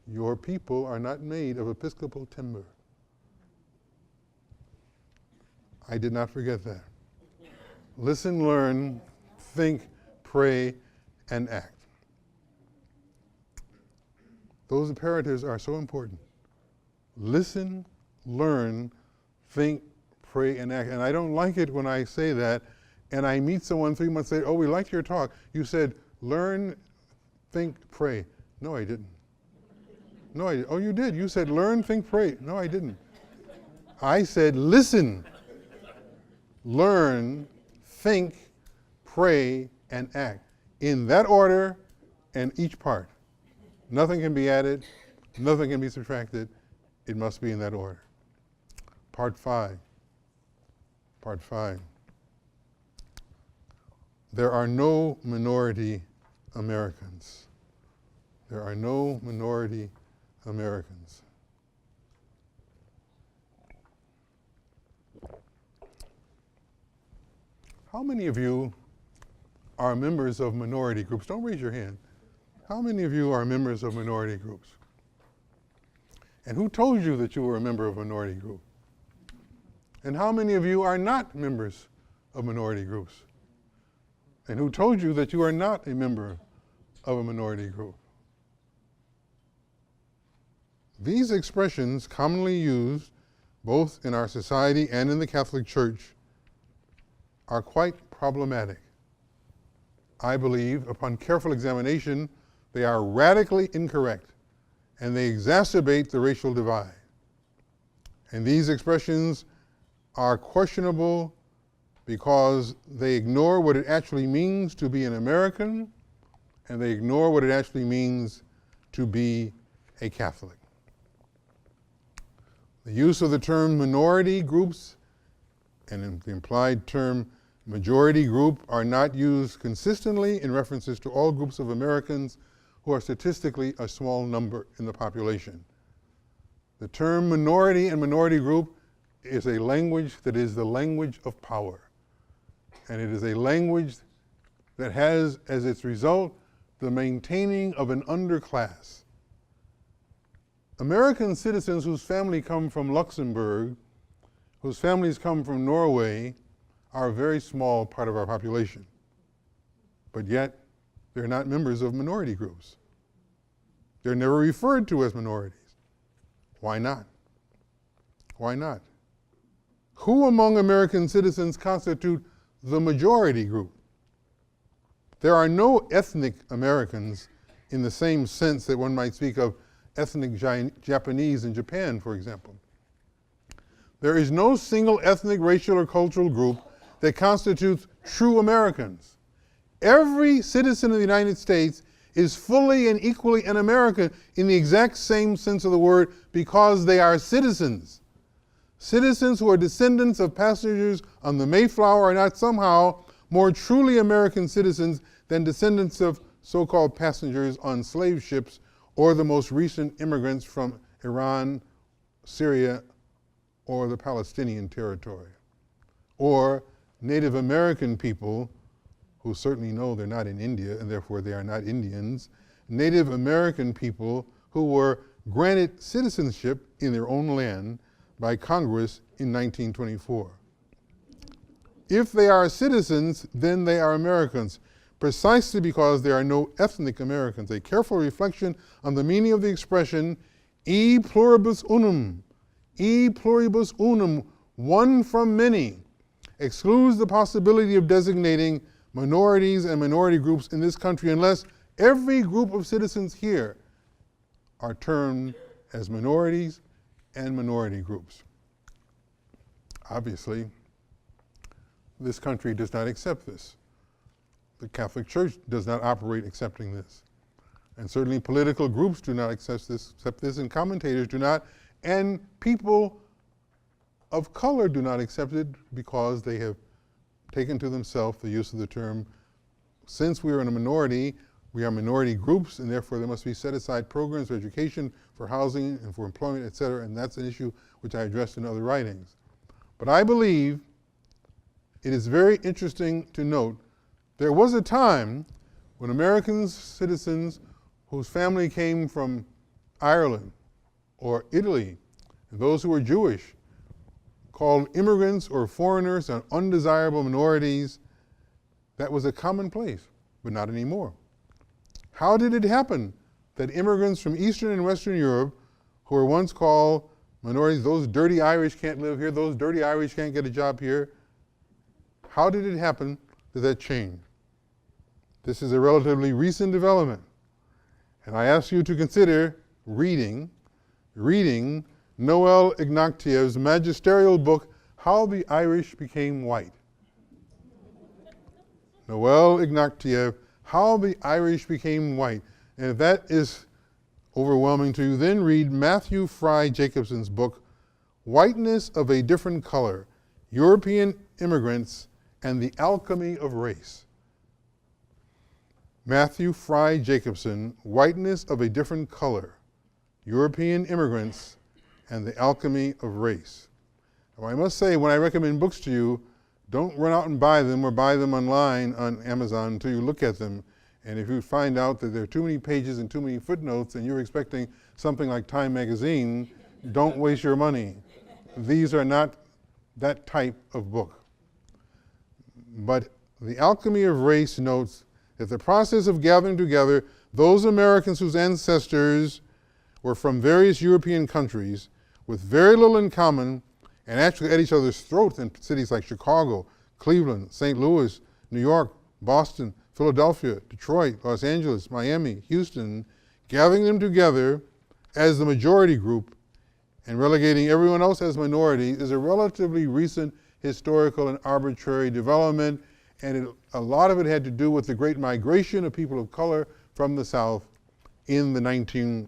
[SPEAKER 2] Your people are not made of Episcopal timber. I did not forget that. Listen, learn, think, pray, and act. Those imperatives are so important. Listen, learn, think, pray, and act. And I don't like it when I say that, and I meet someone 3 months later, "Oh, we liked your talk. You said, learn, think, pray." No, I didn't. No, I didn't. "Oh, you did. You said, learn, think, pray." No, I didn't. I said, listen, learn, think, pray, and act. In that order and each part. Nothing can be added, nothing can be subtracted. It must be in that order. Part 5. Part 5. There are no minority Americans. There are no minority Americans. How many of you are members of minority groups? Don't raise your hand. How many of you are members of minority groups? And who told you that you were a member of a minority group? And how many of you are not members of minority groups? And who told you that you are not a member of a minority group? These expressions, commonly used both in our society and in the Catholic Church, are quite problematic. I believe, upon careful examination, they are radically incorrect, and they exacerbate the racial divide. And these expressions are questionable because they ignore what it actually means to be an American, and they ignore what it actually means to be a Catholic. The use of the term minority groups and the implied term Majority group are not used consistently in references to all groups of Americans who are statistically a small number in the population. The term minority and minority group is a language that is the language of power. And it is a language that has as its result the maintaining of an underclass. American citizens whose family come from Luxembourg, whose families come from Norway, are a very small part of our population. But yet, they're not members of minority groups. They're never referred to as minorities. Why not? Why not? Who among American citizens constitute the majority group? There are no ethnic Americans in the same sense that one might speak of ethnic Japanese in Japan, for example. There is no single ethnic, racial, or cultural group that constitutes true Americans. Every citizen of the United States is fully and equally an American in the exact same sense of the word because they are citizens. Citizens who are descendants of passengers on the Mayflower are not somehow more truly American citizens than descendants of so-called passengers on slave ships or the most recent immigrants from Iran, Syria, or the Palestinian territory. Or Native American people who certainly know they're not in India and therefore they are not Indians. Native American people who were granted citizenship in their own land by Congress in 1924. If they are citizens, then they are Americans, precisely because there are no ethnic Americans. A careful reflection on the meaning of the expression e pluribus unum, one from many, excludes the possibility of designating minorities and minority groups in this country unless every group of citizens here are termed as minorities and minority groups. Obviously, this country does not accept this. The Catholic Church does not operate accepting this. And certainly political groups do not accept this, and commentators do not, and people of color do not accept it because they have taken to themselves the use of the term, since we are in a minority, we are minority groups, and therefore there must be set aside programs for education, for housing, and for employment, et cetera, and that's an issue which I addressed in other writings. But I believe it is very interesting to note there was a time when American citizens whose family came from Ireland or Italy, and those who were Jewish, called immigrants or foreigners and undesirable minorities, that was a commonplace, but not anymore. How did it happen that immigrants from Eastern and Western Europe, who were once called minorities, those dirty Irish can't live here, those dirty Irish can't get a job here, how did it happen that changed? This is a relatively recent development. And I ask you to consider reading Noel Ignatiev's magisterial book, How the Irish Became White. Noel Ignatiev, How the Irish Became White. And if that is overwhelming to you, then read Matthew Fry Jacobson's book, Whiteness of a Different Color, European Immigrants and the Alchemy of Race. Matthew Fry Jacobson, Whiteness of a Different Color, European Immigrants and the Alchemy of Race. Now, I must say, when I recommend books to you, don't run out and buy them or buy them online on Amazon until you look at them. And if you find out that there are too many pages and too many footnotes and you're expecting something like Time magazine, don't waste your money. These are not that type of book. But The Alchemy of Race notes that the process of gathering together those Americans whose ancestors were from various European countries with very little in common and actually at each other's throats in cities like Chicago, Cleveland, St. Louis, New York, Boston, Philadelphia, Detroit, Los Angeles, Miami, Houston, gathering them together as the majority group and relegating everyone else as minority is a relatively recent historical and arbitrary development, and a lot of it had to do with the great migration of people of color from the South in the 1930s,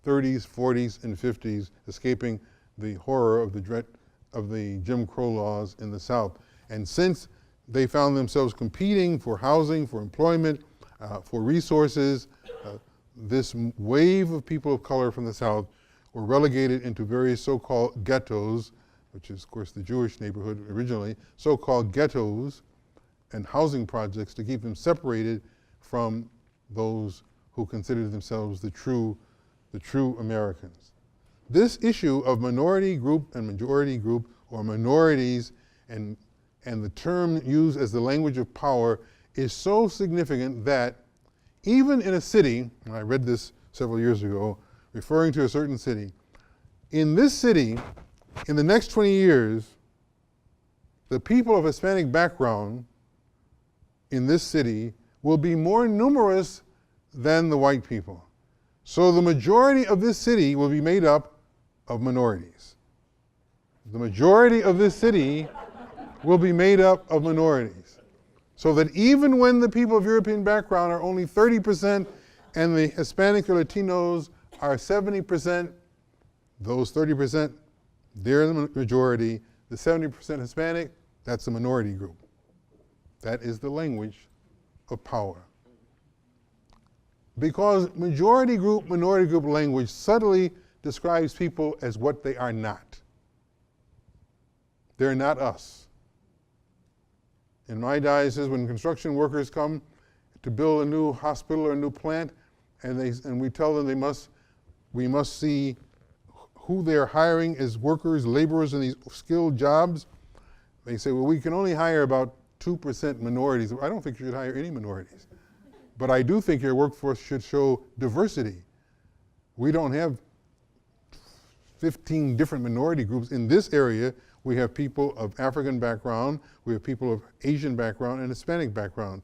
[SPEAKER 2] 40s, and 50s, escaping the horror of the Jim Crow laws in the South. And since they found themselves competing for housing, for employment, for resources, this wave of people of color from the South were relegated into various so-called ghettos, which is, of course, the Jewish neighborhood originally, so-called ghettos and housing projects to keep them separated from those who considered themselves the true Americans. This issue of minority group and majority group, or minorities, and the term used as the language of power is so significant that even in a city, and I read this several years ago, referring to a certain city, in this city, in the next 20 years, the people of Hispanic background in this city will be more numerous than the white people. So the majority of this city will be made up of minorities. The majority of this city will be made up of minorities. So that even when the people of European background are only 30% and the Hispanic or Latinos are 70%, those 30%, they're the majority. The 70% Hispanic, that's the minority group. That is the language of power. Because majority group, minority group language subtly describes people as what they are not. They're not us. In my diocese, when construction workers come to build a new hospital or a new plant, and we tell them we must see who they're hiring as workers, laborers in these skilled jobs, they say, well, we can only hire about 2% minorities. I don't think you should hire any minorities. But I do think your workforce should show diversity. We don't have 15 different minority groups. In this area, we have people of African background, we have people of Asian background and Hispanic background,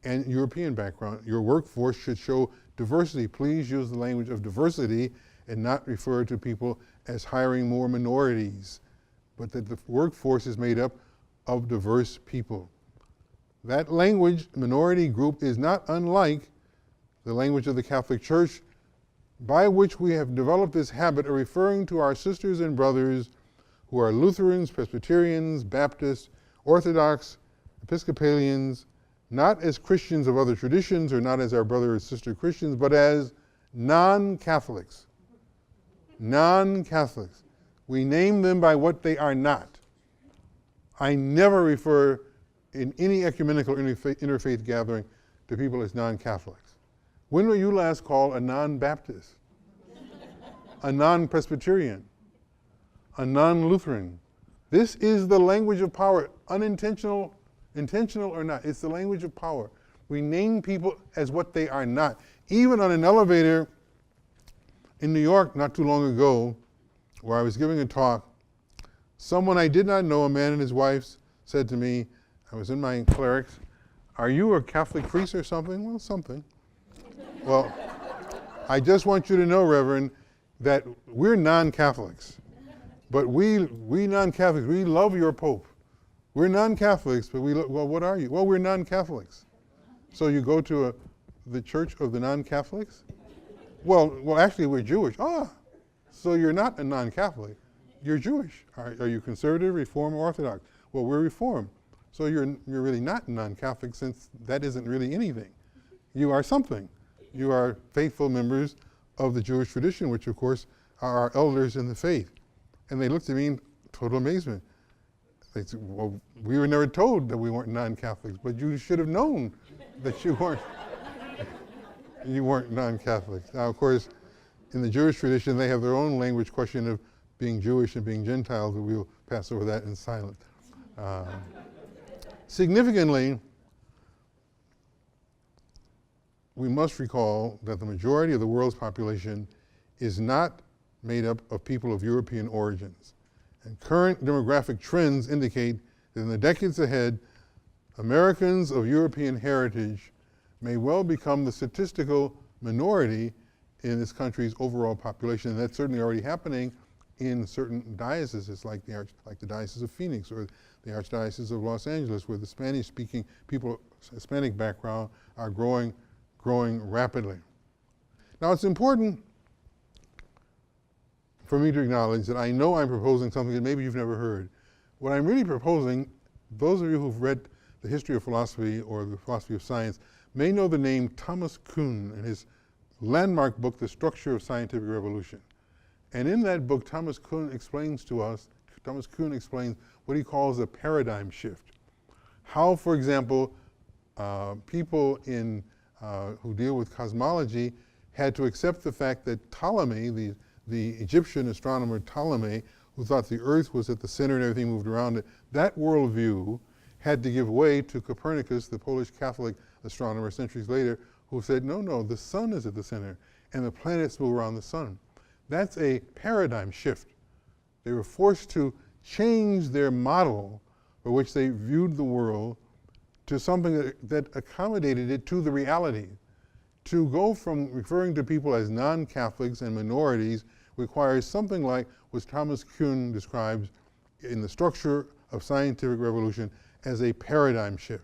[SPEAKER 2] and European background. Your workforce should show diversity. Please use the language of diversity and not refer to people as hiring more minorities, but that the workforce is made up of diverse people. That language, minority group, is not unlike the language of the Catholic Church, by which we have developed this habit of referring to our sisters and brothers who are Lutherans, Presbyterians, Baptists, Orthodox, Episcopalians, not as Christians of other traditions or not as our brother or sister Christians, but as non-Catholics. Non-Catholics. We name them by what they are not. I never refer in any ecumenical interfaith gathering to people as non-Catholics. When were you last called a non-Baptist? A non-Presbyterian? A non-Lutheran? This is the language of power, unintentional, intentional or not. It's the language of power. We name people as what they are not. Even on an elevator in New York not too long ago, where I was giving a talk, someone I did not know, a man and his wife, said to me, I was in my clerics, are you a Catholic priest or something? Well, something. Well, I just want you to know, Reverend, that we're non-Catholics. But we non-Catholics, we love your Pope. We're non-Catholics, but well, what are you? Well, we're non-Catholics. So you go to the Church of the non-Catholics? Well, actually, we're Jewish. Ah, so you're not a non-Catholic. You're Jewish. Are you conservative, Reform, or Orthodox? Well, we're Reform. So you're really not non-Catholic, since that isn't really anything. You are something. You are faithful members of the Jewish tradition, which of course are our elders in the faith. And they looked at me in total amazement. They said, well, we were never told that we weren't non-Catholics, but you should have known that you weren't non-Catholics. Now, of course, in the Jewish tradition, they have their own language question of being Jewish and being Gentiles, but we'll pass over that in silence. Significantly, we must recall that the majority of the world's population is not made up of people of European origins. And current demographic trends indicate that in the decades ahead, Americans of European heritage may well become the statistical minority in this country's overall population. And that's certainly already happening in certain dioceses, like the Diocese of Phoenix or the Archdiocese of Los Angeles, where the Spanish-speaking people, Hispanic background, are growing rapidly. Now, it's important for me to acknowledge that I know I'm proposing something that maybe you've never heard. What I'm really proposing Those of you who've read the history of philosophy or the philosophy of science may know the name Thomas Kuhn and his landmark book, The Structure of Scientific Revolution. And in that book, Thomas Kuhn explains what he calls a paradigm shift. How, for example, people who deal with cosmology had to accept the fact that Ptolemy, the Egyptian astronomer Ptolemy, who thought the Earth was at the center and everything moved around it, that worldview had to give way to Copernicus, the Polish Catholic astronomer centuries later, who said, no, the sun is at the center and the planets move around the sun. That's a paradigm shift. They were forced to change their model by which they viewed the world to something that accommodated it to the reality. To go from referring to people as non-Catholics and minorities requires something like what Thomas Kuhn describes in The Structure of Scientific Revolution as a paradigm shift.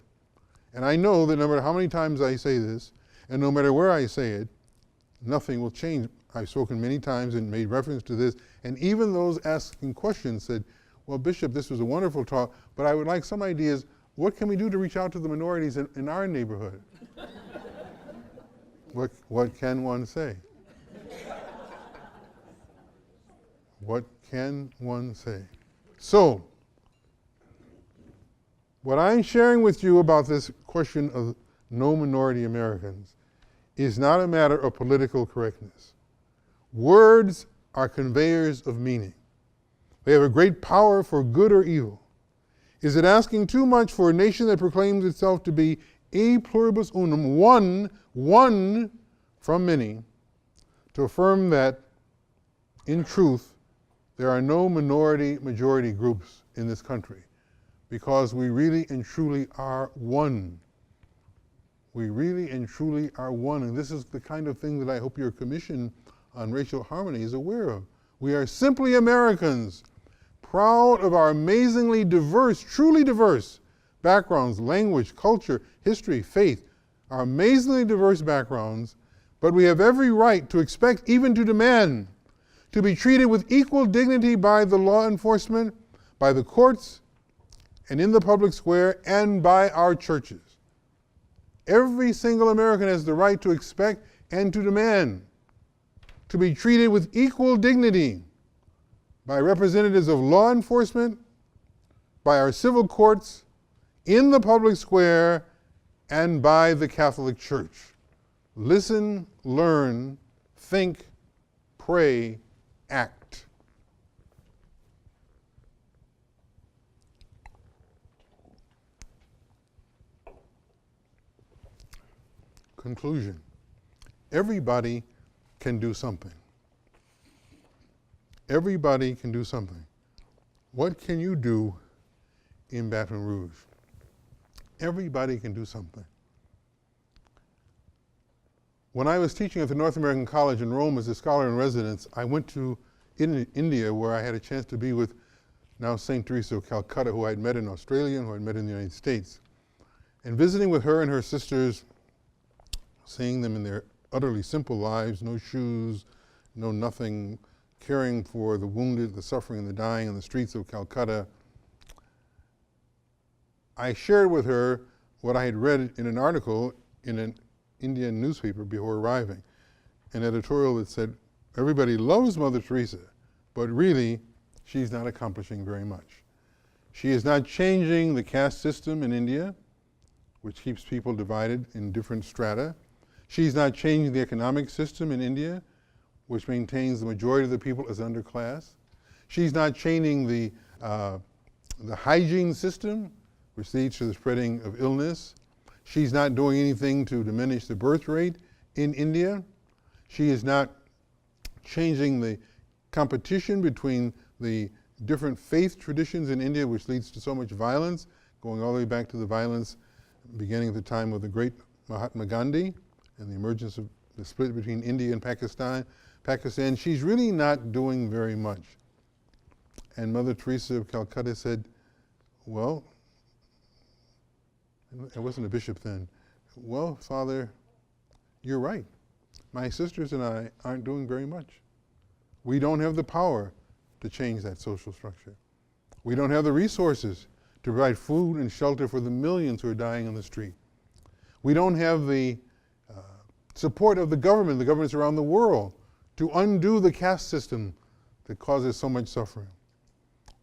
[SPEAKER 2] And I know that no matter how many times I say this, and no matter where I say it, nothing will change. I've spoken many times and made reference to this, and even those asking questions said, well, Bishop, this was a wonderful talk, but I would like some ideas. What can we do to reach out to the minorities in our neighborhood? What can one say? What can one say? So, what I'm sharing with you about this question of no minority Americans is not a matter of political correctness. Words are conveyors of meaning. They have a great power for good or evil. Is it asking too much for a nation that proclaims itself to be a pluribus unum, one from many, to affirm that, in truth, there are no minority-majority groups in this country, because we really and truly are one. We really and truly are one, and this is the kind of thing that I hope your commission on racial harmony is aware of. We are simply Americans, proud of our amazingly diverse, truly diverse backgrounds, language, culture, history, faith, our amazingly diverse backgrounds, but we have every right to expect, even to demand, to be treated with equal dignity by the law enforcement, by the courts, and in the public square, and by our churches. Every single American has the right to expect and to demand to be treated with equal dignity by representatives of law enforcement, by our civil courts, in the public square, and by the Catholic Church. Listen, learn, think, pray, act. Conclusion. Everybody can do something. Everybody can do something. What can you do in Baton Rouge? Everybody can do something. When I was teaching at the North American College in Rome as a scholar in residence, I went to India, where I had a chance to be with now St. Teresa of Calcutta, who I had met in Australia and who I had met in the United States. And visiting with her and her sisters, seeing them in their utterly simple lives, no shoes, no nothing, caring for the wounded, the suffering, and the dying in the streets of Calcutta, I shared with her what I had read in an article in an Indian newspaper before arriving, an editorial that said, everybody loves Mother Teresa, but really, she's not accomplishing very much. She is not changing the caste system in India, which keeps people divided in different strata. She's not changing the economic system in India, which maintains the majority of the people as underclass. She's not changing the hygiene system, which leads to the spreading of illness. She's not doing anything to diminish the birth rate in India. She is not changing the competition between the different faith traditions in India, which leads to so much violence, going all the way back to the violence beginning at the time of the great Mahatma Gandhi and the emergence of the split between India and Pakistan. She's really not doing very much. And Mother Teresa of Calcutta said, well, I wasn't a bishop then, well, Father, you're right. My sisters and I aren't doing very much. We don't have the power to change that social structure. We don't have the resources to provide food and shelter for the millions who are dying on the street. We don't have the support of the governments around the world, to undo the caste system that causes so much suffering,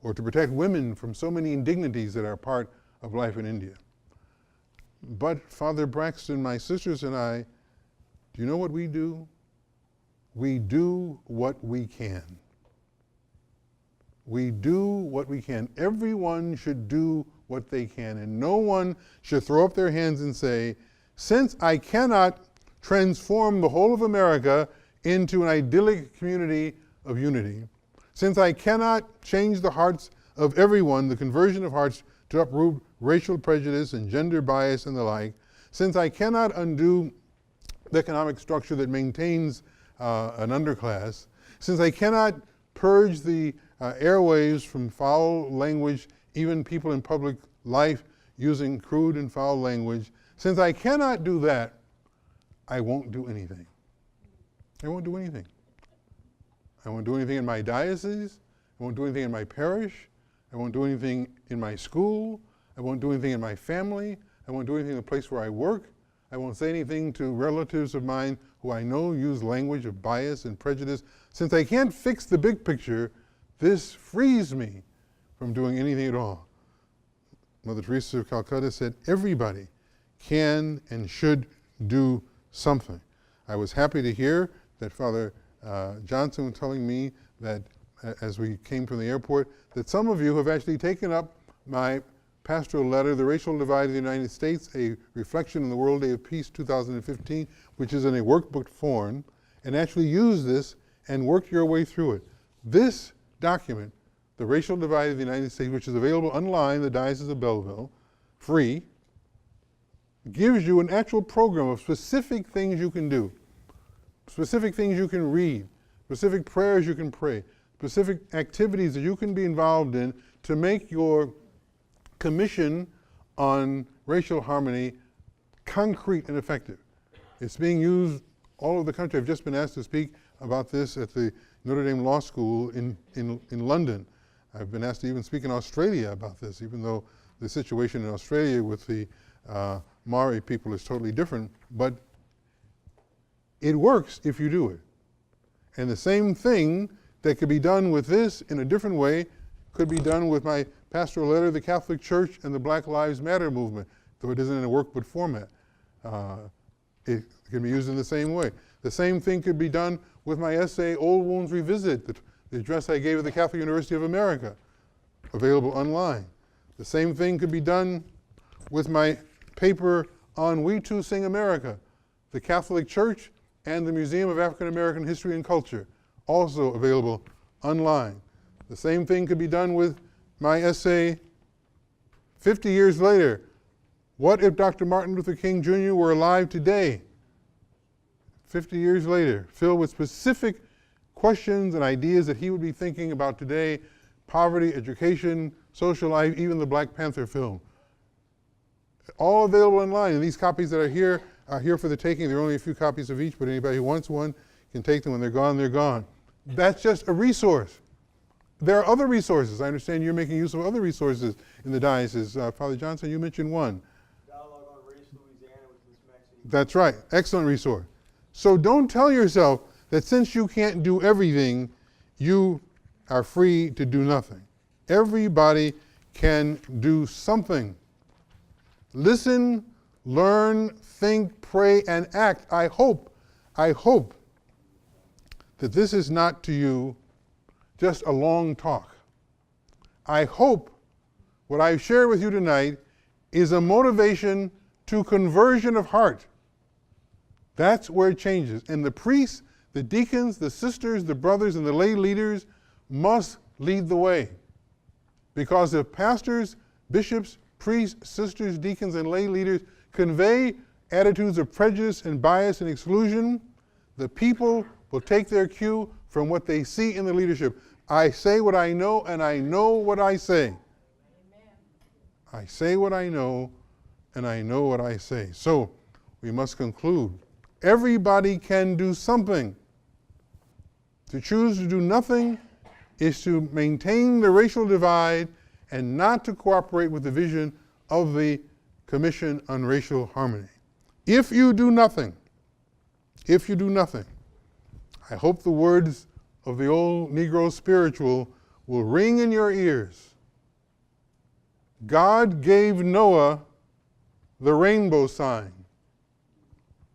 [SPEAKER 2] or to protect women from so many indignities that are part of life in India. But Father Braxton, my sisters and I, do you know what we do? We do what we can. We do what we can. Everyone should do what they can, and no one should throw up their hands and say, since I cannot transform the whole of America into an idyllic community of unity, since I cannot change the hearts of everyone, the conversion of hearts to uproot racial prejudice and gender bias and the like, since I cannot undo the economic structure that maintains an underclass, since I cannot purge the airwaves from foul language, even people in public life using crude and foul language, since I cannot do that, I won't do anything. I won't do anything. I won't do anything in my diocese. I won't do anything in my parish. I won't do anything in my school. I won't do anything in my family. I won't do anything in the place where I work. I won't say anything to relatives of mine who I know use language of bias and prejudice. Since I can't fix the big picture, this frees me from doing anything at all. Mother Teresa of Calcutta said, everybody can and should do something. I was happy to hear that Father Johnson was telling me that as we came from the airport, that some of you have actually taken up my pastoral letter, The Racial Divide of the United States, a reflection on the World Day of Peace 2015, which is in a workbook form, and actually used this and worked your way through it. This document, The Racial Divide of the United States, which is available online, the Diocese of Belleville, free, gives you an actual program of specific things you can do, specific things you can read, specific prayers you can pray, specific activities that you can be involved in to make your commission on racial harmony concrete and effective. It's being used all over the country. I've just been asked to speak about this at the Notre Dame Law School in London. I've been asked to even speak in Australia about this, even though the situation in Australia with the Maori people is totally different, but it works if you do it. And the same thing that could be done with this in a different way could be done with my pastoral letter, the Catholic Church and the Black Lives Matter movement, though it isn't in a workbook format. It can be used in the same way. The same thing could be done with my essay, Old Wounds Revisit, the address I gave at the Catholic University of America, available online. The same thing could be done with my paper on We Too Sing America, the Catholic Church and the Museum of African American History and Culture, also available online. The same thing could be done with my essay, 50 years later, what if Dr. Martin Luther King Jr. were alive today? 50 years later, filled with specific questions and ideas that he would be thinking about today, poverty, education, social life, even the Black Panther film. All available online, and these copies that are here for the taking. There are only a few copies of each, but anybody who wants one can take them. When they're gone, they're gone. That's just a resource. There are other resources. I understand you're making use of other resources in the diocese. Father Johnson, you mentioned one.
[SPEAKER 1] Dialogue on Race, Louisiana with Ms. Maxine.
[SPEAKER 2] That's right. Excellent resource. So don't tell yourself that since you can't do everything, you are free to do nothing. Everybody can do something. Listen, learn, think, pray, and act. I hope that this is not to you just a long talk. I hope what I've shared with you tonight is a motivation to conversion of heart. That's where it changes. And the priests, the deacons, the sisters, the brothers, and the lay leaders must lead the way. Because if pastors, bishops, priests, sisters, deacons, and lay leaders convey attitudes of prejudice and bias and exclusion, the people will take their cue from what they see in the leadership. I say what I know, and I know what I say. Amen. I say what I know, and I know what I say. So we must conclude. Everybody can do something. To choose to do nothing is to maintain the racial divide and not to cooperate with the vision of the Commission on Racial Harmony. If you do nothing, I hope the words of the old Negro spiritual will ring in your ears. God gave Noah the rainbow sign.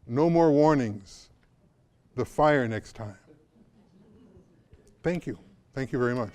[SPEAKER 2] No more warnings. The fire next time. Thank you. Thank you very much.